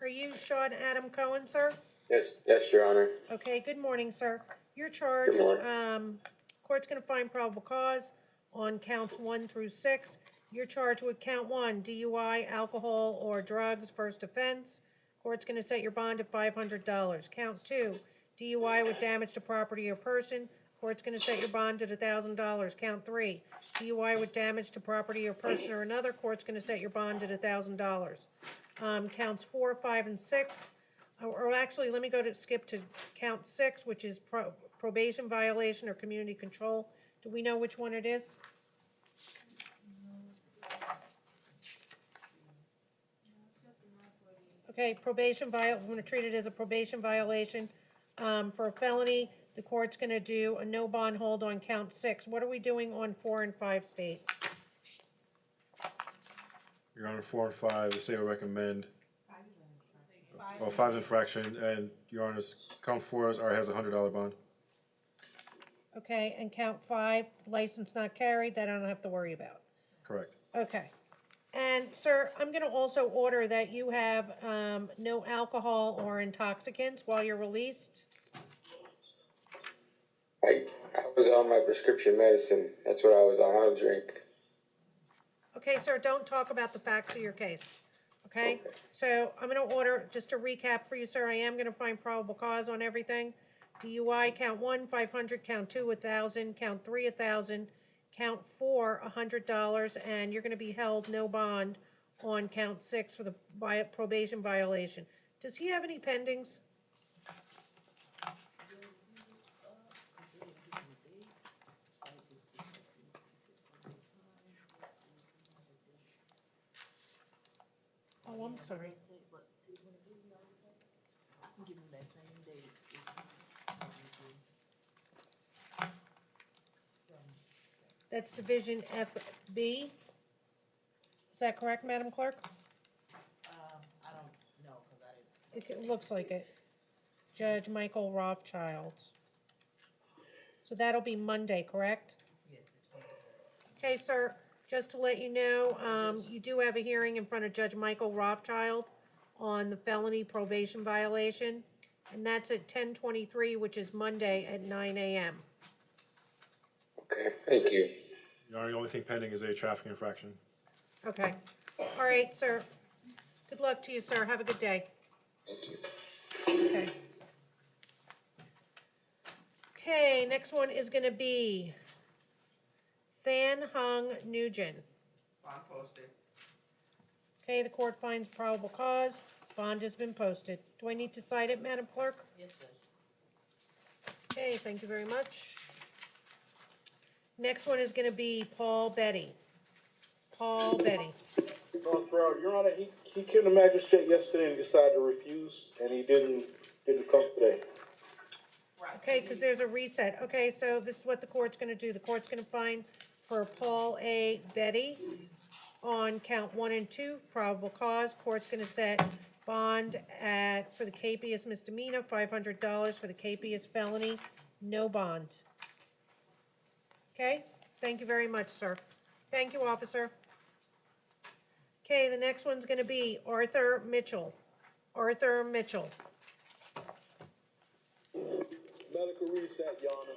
Are you Sean Adam Cohen, sir? Yes, Your Honor. Okay, good morning, sir. You're charged, Good court's gonna find probable cause on counts 1 through 6. You're charged with count 1, DUI, alcohol or drugs, first offense. Court's gonna set your bond at $500. Count 2, DUI with damage to property or person. Court's gonna set your bond at $1,000. Count 3, DUI with damage to property or person or another. Court's gonna set your bond at $1,000. Counts 4, 5, and 6. Or actually, let me skip to count 6, which is probation violation or community control. Do we know which one it is? Okay, I'm gonna treat it as a probation violation. For a felony, the court's gonna do a no bond hold on count 6. What are we doing on 4 and 5, state? Your Honor, 4 and 5, the state will recommend. Five. Well, 5's infraction, and Your Honor's count 4 has a $100 bond. Okay, and count 5, license not carried, that I don't have to worry about. Correct. Okay. And, sir, I'm gonna also order that you have, no alcohol or intoxicants while you're released. I was on my prescription medicine. That's what I was on. I don't drink. Okay, sir, don't talk about the facts of your case, okay? So I'm gonna order, just to recap for you, sir, I am gonna find probable cause on everything. DUI, count 1, 500, count 2, 1,000, count 3, 1,000, count 4, $100, and you're gonna be held no bond on count 6 for the probation violation. Does he have any pendings? Oh, I'm sorry. But when it gives me all the facts, I can give him that same date if That's Division FB. Is that correct, Madam Clerk? It looks like it. Judge Michael Rothschild. So that'll be Monday, correct? Yes, it's Monday. Okay, sir, just to let you know, you do have a hearing in front of Judge Michael Rothschild on the felony probation violation, and that's at 10:23, which is Monday at 9 AM. Okay, thank you. Your Honor, the only thing pending is a traffic infraction. Okay. All right, sir. Good luck to you, sir. Have a good day. Thank you. Okay. Okay, next one is gonna be Than Hung Nugent. Bond posted. Okay, the court finds probable cause. Bond has been posted. Do I need to cite it, Madam Clerk? Yes, Judge. Okay, thank you very much. Next one is gonna be Paul Betty. Paul Betty. Your Honor, he came to magistrate yesterday and decided to refuse, and he didn't come today. Right. Okay, because there's a reset. Okay, so this is what the court's gonna do. The court's gonna find for Paul A. Betty on count 1 and 2, probable cause. Court's gonna set bond for the capious misdemeanor, $500, for the capious felony, no bond. Okay, thank you very much, sir. Thank you, officer. Okay, the next one's gonna be Arthur Mitchell. Arthur Mitchell. Medical reset, Your Honor.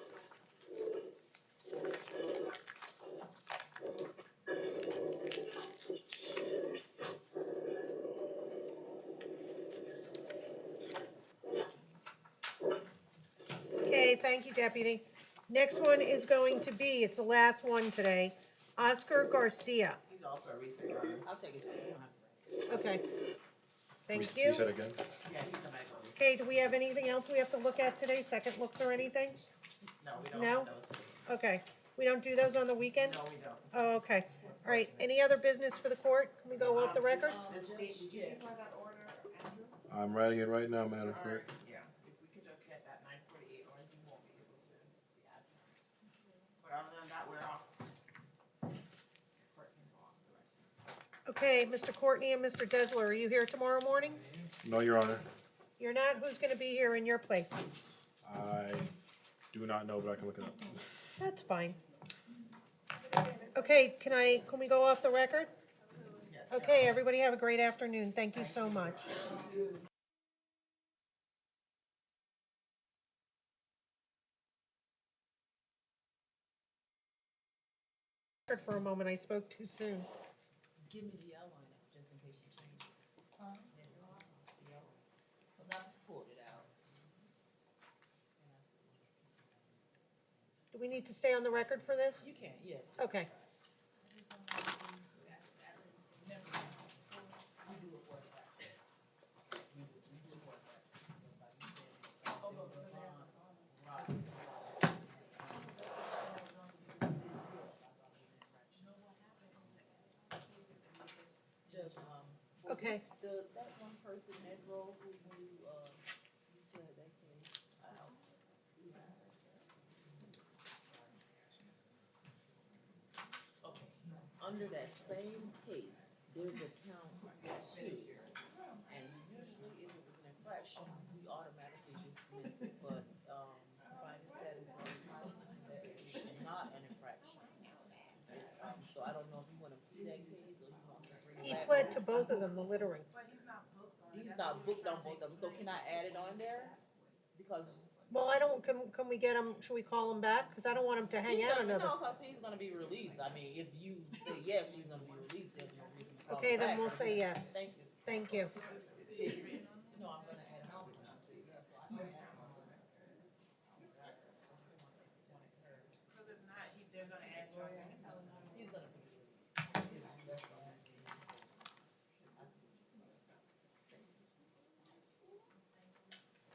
Okay, thank you, Deputy. Next one is going to be, it's the last one today, Oscar Garcia. He's also a recent, Your Honor. I'll take it, Judge. You don't have to write it. Okay. Thank You you. said again? Yeah, he's the medical. Okay, do we have anything else we have to look at today, second looks or anything? No, we don't No? have those today. Okay, we don't do those on the weekend? No, we don't. Oh, okay. All right, any other business for the court? Can we go off the record? This date, did you give her that order, Andrew? I'm writing it right now, Madam All Clerk. right, yeah, if we could just get that 9:48, or you won't be able to be adjourned. But other than that, we're off. Court can go off the record. Okay, Mr. Courtney and Mr. Desler, are you here tomorrow morning? No, Your Honor. You're not? Who's gonna be here in your place? I do not know, but I can look it up. That's fine. Okay, can we go off the record? Yes. Okay, everybody have a great afternoon. Thank you so much. For a moment, I spoke too soon. Give me the outline, just in case you change it. Huh? The outline. Cause I pulled it out. Do we need to stay on the record for this? You can, yes. Okay. Judge, for Okay. that one person that drove who you said that case out. Okay, under that same case, there's a count 2. And usually if it was an infraction, we automatically dismiss it, but, finding that it's not an infraction. So I don't know if you wanna plead that case or you want to bring it He back. pled to both of them, the littering. He's not booked on both of them, so can I add it on there? Because. Well, can we get him, should we call him back? Because I don't want him to hang He's out gonna, another. no, cause he's gonna be released. I mean, if you say yes, he's gonna be released, there's no reason to call him Okay, then back. we'll say yes. Thank you. Thank you. No, I'm gonna add him on. Cause if not, they're gonna add something. He's gonna be released.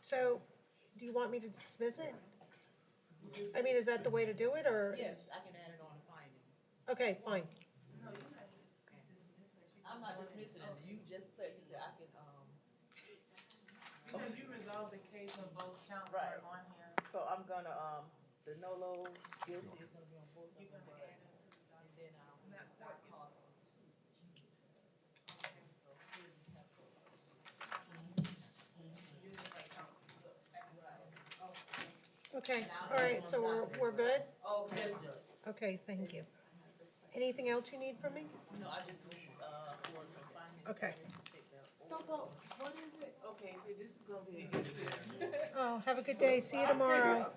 So, do you want me to dismiss it? I mean, is that the way to do it, or? Yes, I can add it on the findings. Okay, fine. I'm not dismissing it, you just play, you said I can, Because you resolved the case of both counts Right. that are on here. so I'm gonna, the Nolo guilty is gonna be on both of them, You're gonna but, add it to the and then, Not court docket. calls on the exclusion. So here we have. Okay, all right, so we're good? Oh, yes, Judge. Okay, thank you. Anything else you need from me? No, I just need, for confinement. Okay. So, what is it? Okay, so this is gonna be an issue. Oh, have a good day, see you tomorrow.